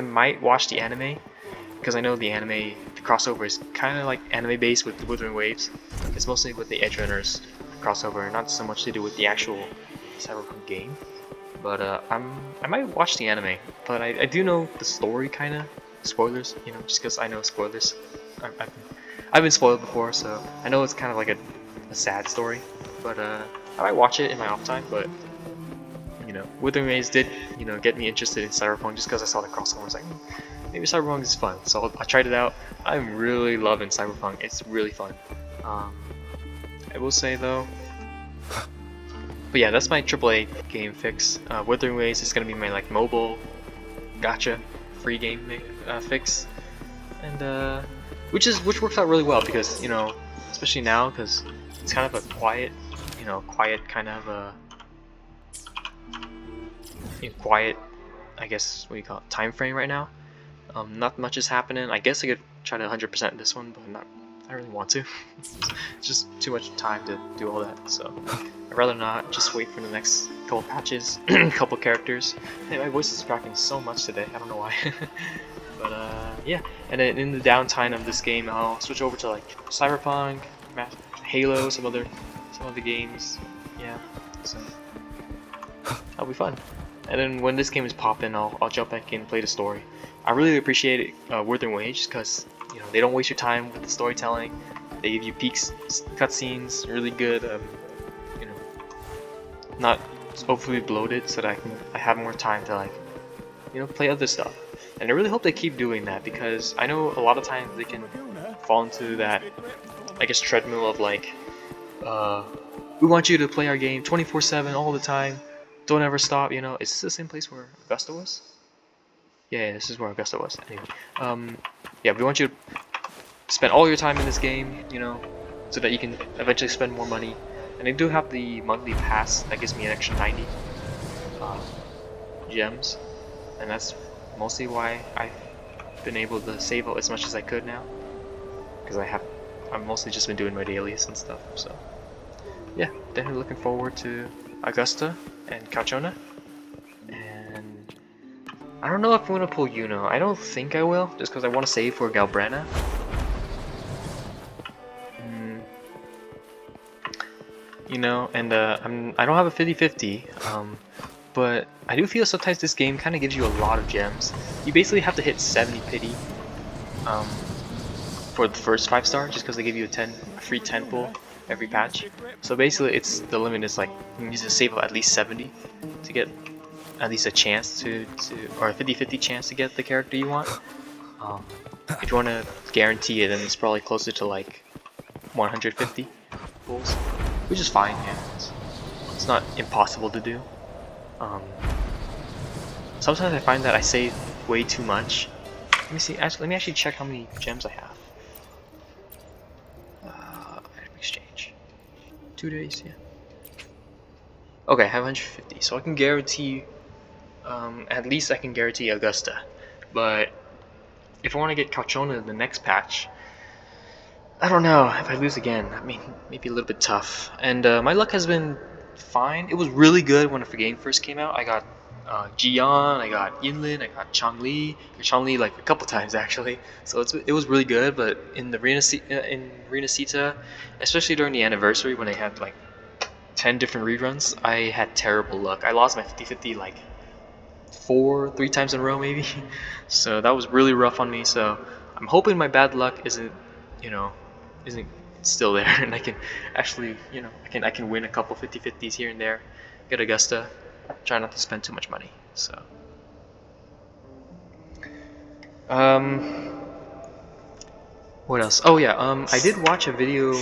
might watch the anime, because I know the crossover is kind of like anime based with the Wuthering Waves. It's mostly with the Edgerunners crossover, not so much to do with the actual Cyberpunk game. But I might watch the anime. But I do know the story, kind of. Spoilers, you know, just because I know spoilers. I've been spoiled before, so I know it's kind of like a sad story. But I might watch it in my off time. But you know, Wuthering Waves did, you know, get me interested in Cyberpunk just because I saw the crossover. I was like, maybe Cyberpunk is fun. So I tried it out. I'm really loving Cyberpunk. It's really fun. I will say though, but yeah, that's my AAA game fix. Wuthering Waves is gonna be my like mobile gacha free game fix, and which works out really well because, you know, especially now because it's kind of a quiet kind of quiet, I guess, what do you call it, time frame right now. Not much is happening. I guess I could try to 100% this one, but I really want to. It's just too much time to do all that, so I'd rather not. Just wait for the next couple patches, couple characters. Hey, my voice is cracking so much today. I don't know why. But yeah. And then in the downtime of this game, I'll switch over to like Cyberpunk, Halo, some other games. Yeah. So that'll be fun. And then when this game is popping, I'll jump back in and play the story. I really appreciate Wuthering Waves because, you know, they don't waste your time with the storytelling. They give you peaks, cutscenes, really good. You know, not overly bloated, so that I have more time to, like, you know, play other stuff. And I really hope they keep doing that because I know a lot of times they can fall into that, I guess, treadmill of like, we want you to play our game 24/7 all the time. Don't ever stop, you know. Is this the same place where Augusta was? Yeah, this is where Augusta was. Anyway, yeah, we want you to spend all your time in this game, you know, so that you can eventually spend more money. And they do have the monthly pass that gives me an extra 90 gems, and that's mostly why I've been able to save as much as I could now, because I've mostly just been doing my dailies and stuff. So yeah, definitely looking forward to Augusta and Calchona. And I don't know if I'm gonna pull Yuno. I don't think I will, just because I want to save for Galbrana. You know, and I don't have a 50-50, but I do feel sometimes this game kind of gives you a lot of gems. You basically have to hit 70 pity for the first 5-star, just because they give you a free 10 pull every patch. So basically, it's the limit is like you need to save at least 70 to get at least a chance or a 50-50 chance to get the character you want. If you want to guarantee it, then it's probably closer to like 150 pulls, which is fine. Yeah, it's not impossible to do. Sometimes I find that I save way too much Let me see. Actually, let me actually check how many gems I have. Item exchange. 2 days. Yeah. Okay, I have 150, so I can guarantee. At least I can guarantee Augusta. But if I want to get Calchona in the next patch, I don't know. If I lose again, I mean, maybe a little bit tough. And my luck has been fine. It was really good when the game first came out. I got Jian, I got Yinlin, I got Changli like a couple times actually. So it was really good. But in the Arena Sita, especially during the anniversary when they had like 10 different reruns, I had terrible luck. I lost my 50-50 like 3 times in a row maybe. So that was really rough on me. So I'm hoping my bad luck isn't still there, and I can actually, I can win a couple 50-50s here and there, get Augusta, try not to spend too much money. So what else? Oh yeah, I did watch a video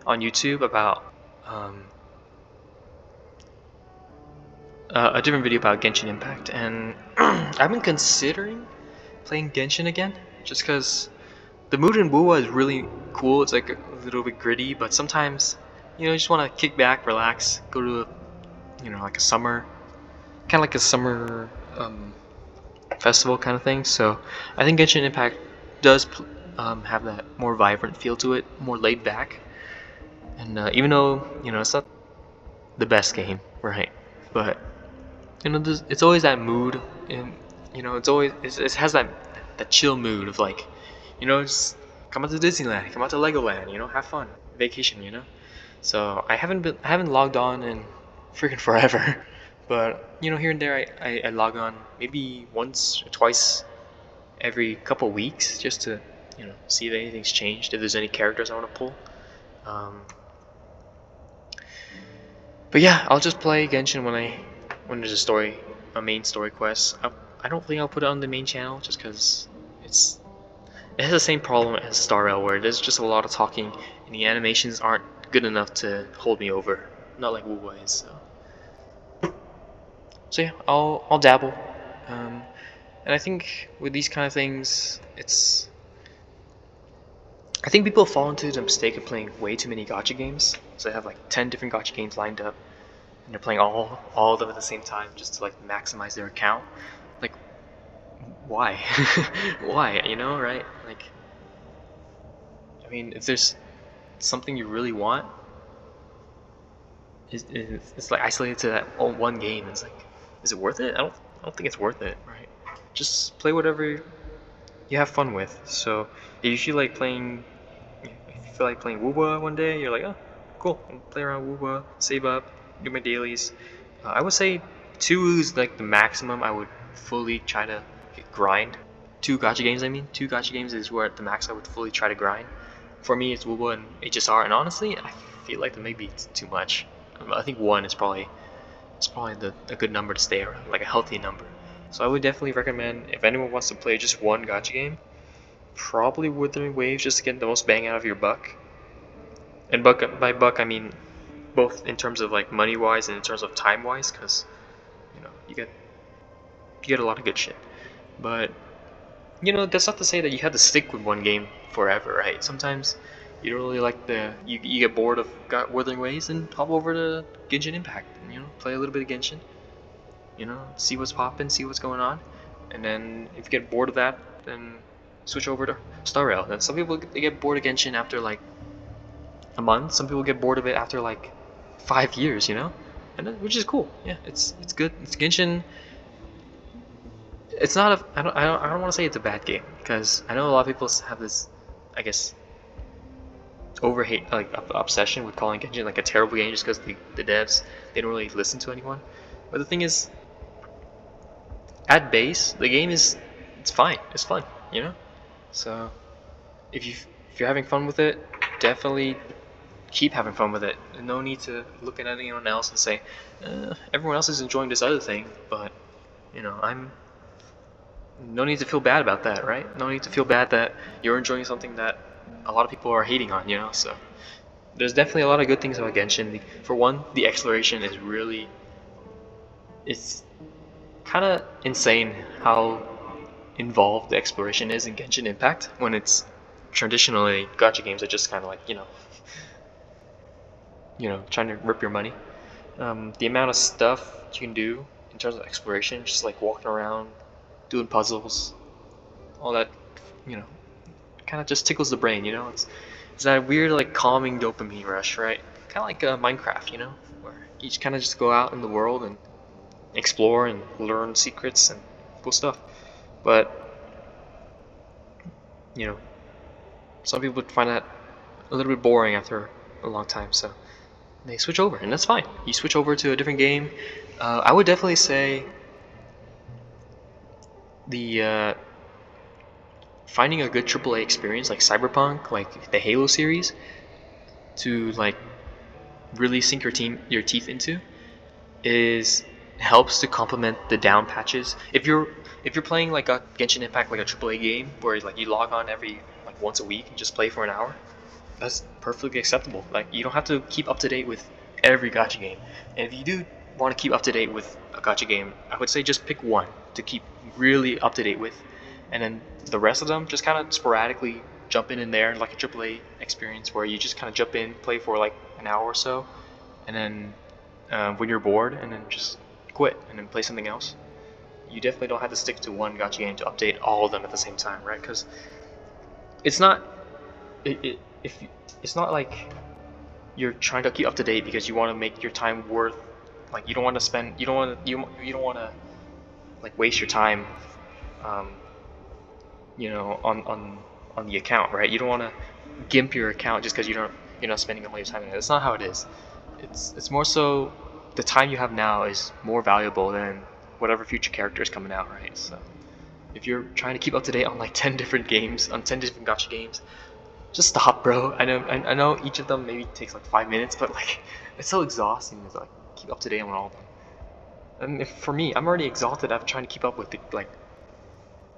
on YouTube about a different video about Genshin Impact, and I've been considering playing Genshin again, just because the mood in Wuwa is really cool. It's like a little bit gritty, but sometimes, you just want to kick back, relax, go to like a summer, kind of like a summer festival kind of thing. So I think Genshin Impact does have that more vibrant feel to it, more laid back. And even though it's not the best game, right? But it's always that mood, and it has that chill mood of like, just come out to Disneyland, come out to Legoland, have fun, vacation, So I haven't logged on in freaking forever, but here and there I log on maybe once or twice every couple weeks just to see if anything's changed, if there's any characters I want to pull. But yeah, I'll just play Genshin when there's a main story quest. I don't think I'll put it on the main channel just because it has the same problem as Star Rail, where there's just a lot of talking and the animations aren't good enough to hold me over, not like Wuwa is. So yeah, I'll dabble, and I think with these kind of things, I think people fall into the mistake of playing way too many gacha games. So they have like 10 different gacha games lined up, and they're playing all of them at the same time just to like maximize their account. Like, why? Why? Right? Like, I mean, if there's something you really want, it's like isolated to that one game. It's like, is it worth it? I don't think it's worth it, right? Just play whatever you have fun with. So if you feel like playing Wuba one day, you're like, oh, cool, I'll play around Wuba, save up, do my dailies. I would say 2 is like the maximum I would fully try to grind. 2 gacha games, I mean. 2 gacha games is where at the max I would fully try to grind. For me, it's Wuba and HSR, and honestly, I feel like that may be too much. I think 1 is probably a good number to stay around, like a healthy number. So I would definitely recommend, if anyone wants to play just one gacha game, probably Wuthering Waves, just to get the most bang out of your buck. And by buck I mean both in terms of like money wise and in terms of time wise, because you get a lot of good shit. But that's not to say that you have to stick with one game forever, right? Sometimes you don't really like you get bored of Wuthering Waves and hop over to Genshin Impact and play a little bit of Genshin. See what's poppin', see what's going on, and then if you get bored of that, then switch over to Star Rail. Then some people they get bored of Genshin after like a month. Some people get bored of it after like 5 years, and which is cool. Yeah, it's good. It's Genshin. It's not I don't want to say it's a bad game, because I know a lot of people have this, I guess, obsession with calling Genshin like a terrible game just because the devs, they don't really listen to anyone. But the thing is, at base, the game it's fine. It's fun, So if you're having fun with it, definitely keep having fun with it. No need to look at anyone else and say, everyone else is enjoying this other thing, but no need to feel bad about that, right? No need to feel bad that you're enjoying something that a lot of people are hating on, So there's definitely a lot of good things about Genshin. For one, the exploration is really, it's kind of insane how involved the exploration is in Genshin Impact, when it's traditionally gacha games are just kind of like, trying to rip your money. The amount of stuff you can do in terms of exploration, just like walking around, doing puzzles, all that, kind of just tickles the brain. It's that weird like calming dopamine rush, right? Kind of like Minecraft, where you just kind of just go out in the world and explore and learn secrets and cool stuff. But some people would find that a little bit boring after a long time, so they switch over, and that's fine. You switch over to a different game. I would definitely say the finding a good AAA experience like Cyberpunk, like the Halo series, to like really sink your teeth into, helps to complement the down patches. If you're playing like a Genshin Impact, like a AAA game where like you log on every like once a week and just play for an hour, that's perfectly acceptable. Like, you don't have to keep up to date with every gacha game. And if you do want to keep up to date with a gacha game, I would say just pick one to keep really up to date with, and then the rest of them just kind of sporadically jump in there, like a AAA experience where you just kind of jump in, play for like an hour or so, and then when you're bored, and then just quit and then play something else. You definitely don't have to stick to one gacha game to update all of them at the same time, right? Because it's not it's not like you're trying to keep up to date because you want to make your time worth, like you don't want to like waste your time on the account, right? You don't want to gimp your account just because you're not spending all your time in it. That's not how it is. It's more so the time you have now is more valuable than whatever future character is coming out, right? So if you're trying to keep up to date on like 10 different games, on 10 different gacha games, just stop, bro. I know each of them maybe takes like 5 minutes, but like it's so exhausting to like keep up to date on all of them. And for me, I'm already exhausted after trying to keep up with like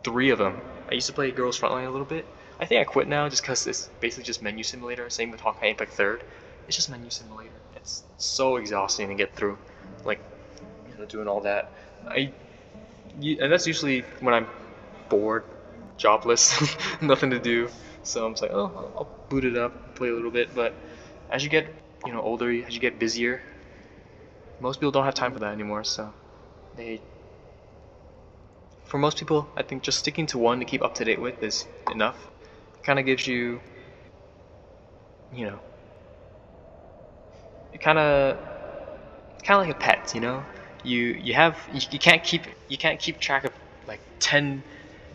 3 of them. I used to play Girls Frontline a little bit. I think I quit now just because it's basically just menu simulator. Same with Honkai Impact 3rd. It's just menu simulator. It's so exhausting to get through, like doing all that. And that's usually when I'm bored, jobless, nothing to do. So I'm just like, oh, I'll boot it up, play a little bit. But as you get older, as you get busier, most people don't have time for that anymore. So for most people, I think just sticking to one to keep up to date with is enough. It kind of gives you, it kind of like a pet, You can't keep track of like 10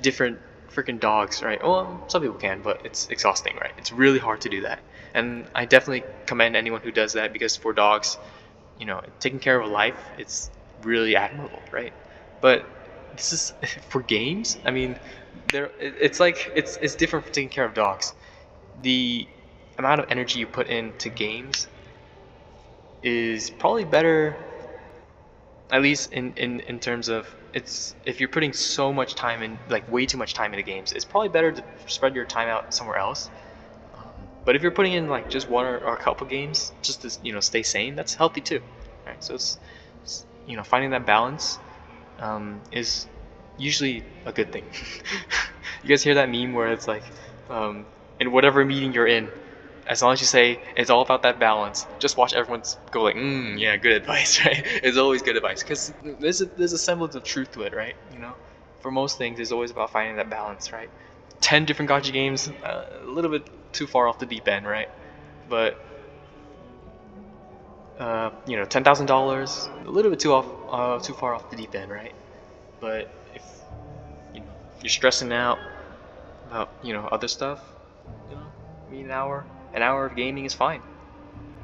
different freaking dogs, right? Well, some people can, but it's exhausting, right? It's really hard to do that, and I definitely commend anyone who does that, because for dogs, taking care of a life, it's really admirable, right? But this is for games. I mean, it's different from taking care of dogs. The amount of energy you put into games is probably better, at least in terms of, if you're putting so much time in, like way too much time into games, it's probably better to spread your time out somewhere else. But if you're putting in like just one or a couple games just to stay sane, that's healthy too, right? So it's finding that balance is usually a good thing. You guys hear that meme where it's like, in whatever meeting you're in, as long as you say it's all about that balance, just watch everyone go like, yeah, good advice, right? It's always good advice, because there's a semblance of truth to it, right? For most things, it's always about finding that balance, right? 10 different gacha games, a little bit too far off the deep end, right? But $10,000, a little bit too far off the deep end, right? But if you're stressing out about other stuff, an hour of gaming is fine.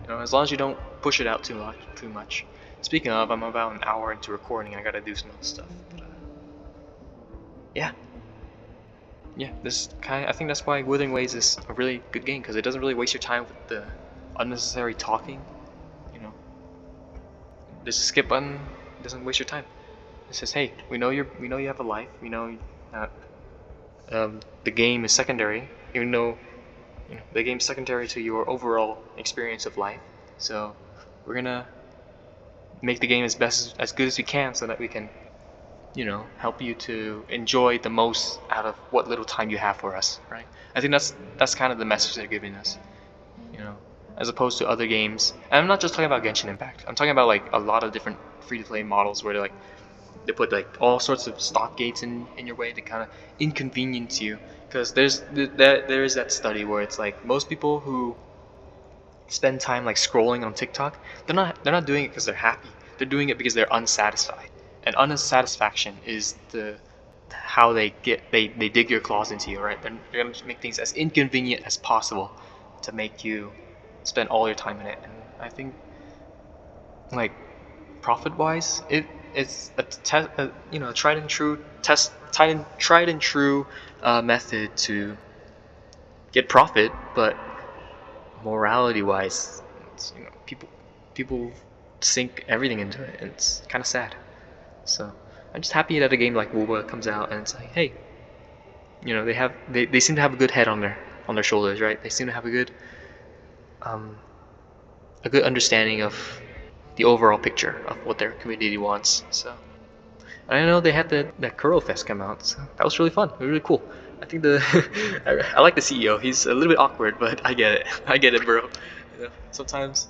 As long as you don't push it out too much. Speaking of, I'm about an hour into recording. I gotta do some other stuff. But, yeah. I think that's why Wuthering Waves is a really good game, because it doesn't really waste your time with the unnecessary talking. There's a skip button. It doesn't waste your time. It says, hey, we know you have a life. We know the game is secondary, even though the game's secondary to your overall experience of life. So we're gonna make the game as good as we can, so that we can you know, help you to enjoy the most out of what little time you have for us, right? I think that's kind of the message they're giving us, you know, as opposed to other games. And I'm not just talking about Genshin Impact. I'm talking about like a lot of different free-to-play models where they put like all sorts of stop gates in your way to kind of inconvenience you. Because there is that study where it's like most people who spend time like scrolling on TikTok, they're not doing it because they're happy. They're doing it because they're unsatisfied. And unsatisfaction is how they dig your claws into you, right? They're gonna make things as inconvenient as possible to make you spend all your time in it. And I think like profit wise, it's a you know, tried and true method to get profit, but morality wise, it's, you know, people sink everything into it, and it's kind of sad. So I'm just happy that a game like WoWa comes out and it's like, hey, you know, they seem to have a good head on their shoulders, right? They seem to have a good understanding of the overall picture of what their community wants. So I know they had that Kuro Fest come out, so that was really fun. It was really cool. I think I like the CEO. He's a little bit awkward, but I get it. I get it, bro. You know, sometimes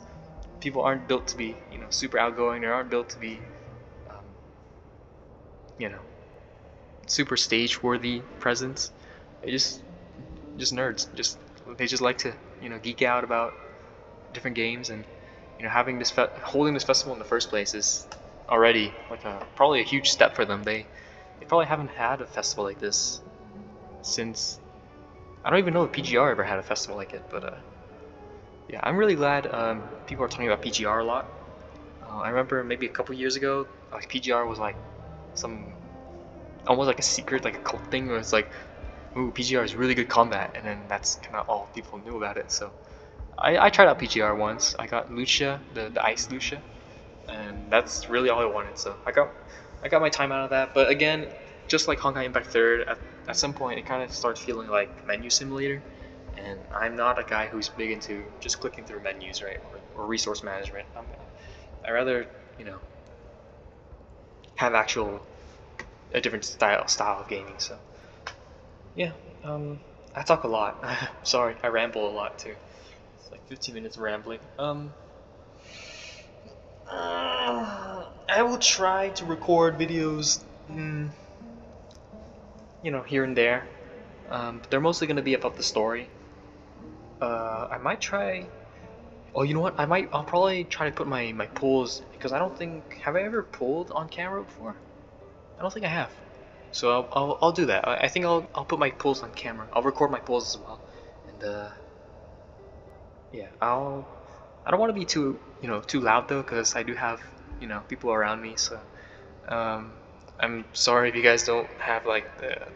people aren't built to be, you know, super outgoing. They aren't built to be, you know, super stage-worthy presence. They just nerds. They just like to, you know, geek out about different games, and you know, holding this festival in the first place is already like probably a huge step for them. They probably haven't had a festival like this since, I don't even know if PGR ever had a festival like it, but yeah, I'm really glad people are talking about PGR a lot. I remember maybe a couple years ago, like PGR was like some almost like a secret, like a cult thing where it's like, ooh, PGR is really good combat, and then that's kind of all people knew about it. So I tried out PGR once. I got Lucia, the Ice Lucia, and that's really all I wanted. So I got my time out of that. But again, just like Honkai Impact 3rd, at some point it kind of starts feeling like menu simulator, and I'm not a guy who's big into just clicking through menus, right, or resource management. I rather, you know, have a different style of gaming. So yeah, I talk a lot. Sorry, I ramble a lot too. It's like 15 minutes of rambling. I will try to record videos, you know, here and there. But they're mostly gonna be about the story. I might try. Oh, you know what? I'll probably try to put my pulls, because I don't think, have I ever pulled on camera before? I don't think I have. So I'll do that. I think I'll put my pulls on camera. I'll record my pulls as well, and yeah, I don't want to be too, you know, too loud though, because I do have, you know, people around me. So I'm sorry if you guys don't have like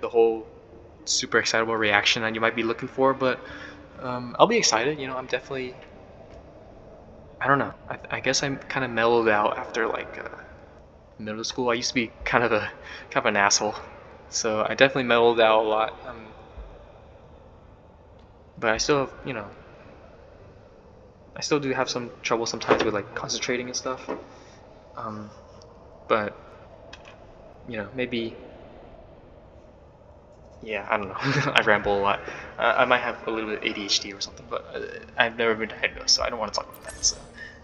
the whole super excitable reaction that you might be looking for, but I'll be excited. You know, I'm definitely, I don't know. I guess I'm kind of mellowed out after like middle school. I used to be kind of an asshole, so I definitely mellowed out a lot. But I still have, you know, I still do have some trouble sometimes with like concentrating and stuff. But you know, maybe, yeah, I don't know. I ramble a lot. I might have a little bit of ADHD or something, but I've never been diagnosed, so I don't want to talk about that. So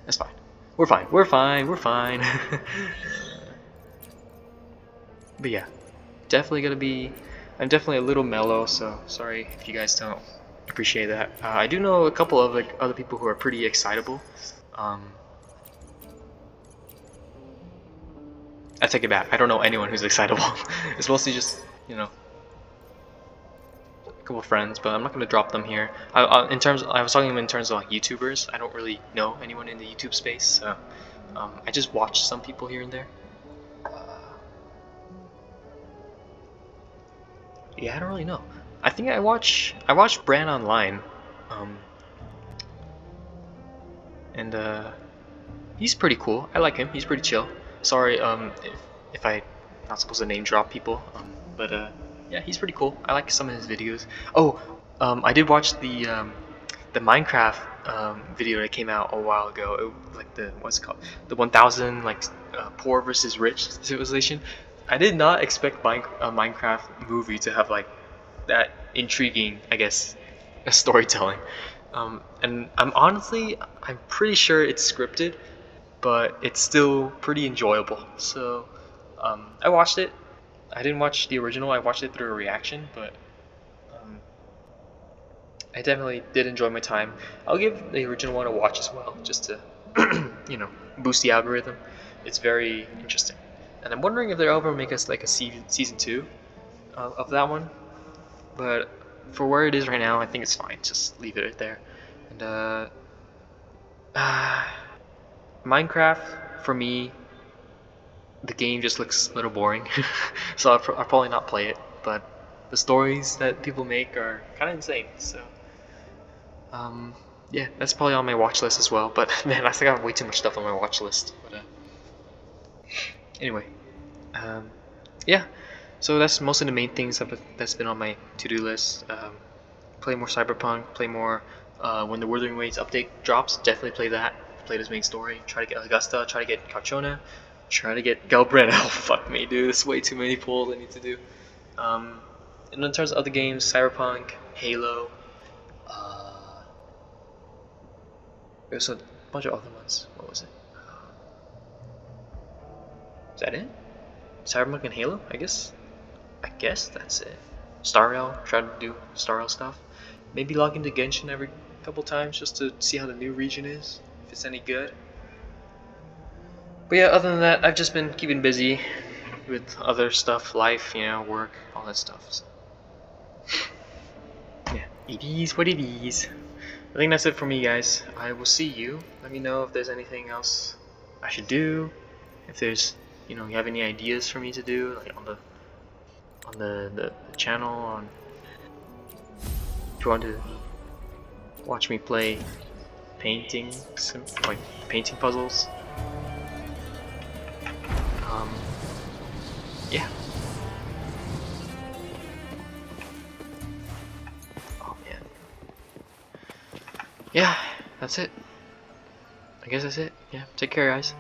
that's fine. We're fine. We're fine. We're fine. But yeah, definitely gonna be. I'm definitely a little mellow, so sorry if you guys don't appreciate that. I do know a couple of like other people who are pretty excitable. I take it back. I don't know anyone who's excitable. It's mostly just, you know, a couple of friends, but I'm not gonna drop them here. I was talking in terms of like YouTubers. I don't really know anyone in the YouTube space, so I just watch some people here and there. Yeah, I don't really know. I think I watch Bran online, and he's pretty cool. I like him. He's pretty chill. Sorry, if I'm not supposed to name drop people, but yeah, he's pretty cool. I like some of his videos. Oh, I did watch the Minecraft video that came out a while ago. It, like what's it called? The 1000 like poor versus rich civilization. I did not expect a Minecraft movie to have like that intriguing, I guess, storytelling. And I'm pretty sure it's scripted, but it's still pretty enjoyable. So I watched it. I didn't watch the original. I watched it through a reaction, but I definitely did enjoy my time. I'll give the original one a watch as well, just to boost the algorithm. It's very interesting, and I'm wondering if they'll ever make us like a season 2 of that one. But for where it is right now, I think it's fine. Just leave it right there. And Minecraft, for me, the game just looks a little boring, so I'll probably not play it. But the stories that people make are kind of insane. So yeah, that's probably on my watch list as well. But man, I think I have way too much stuff on my watch list. But anyway, yeah. So that's most of the main things that's been on my to-do list. Play more Cyberpunk, play more when the Wuthering Waves update drops, definitely play that. Play this main story, try to get Augusta, try to get Carchona, try to get Galbren. Oh fuck me, dude, there's way too many pulls I need to do. And in terms of other games, Cyberpunk, Halo, there's a bunch of other ones. What was it? Is that it? Cyberpunk and Halo, I guess that's it. Star Rail, try to do Star Rail stuff. Maybe log into Genshin every couple times just to see how the new region is, if it's any good. But yeah, other than that, I've just been keeping busy with other stuff, life, work, all that stuff. So. Yeah, it is what it is. I think that's it for me, guys. I will see you. Let me know if there's anything else I should do. If there's, you have any ideas for me to do, like on the channel, if you want to watch me play painting puzzles. Yeah. Oh man. Yeah, that's it. I guess that's it. Yeah, take care, guys.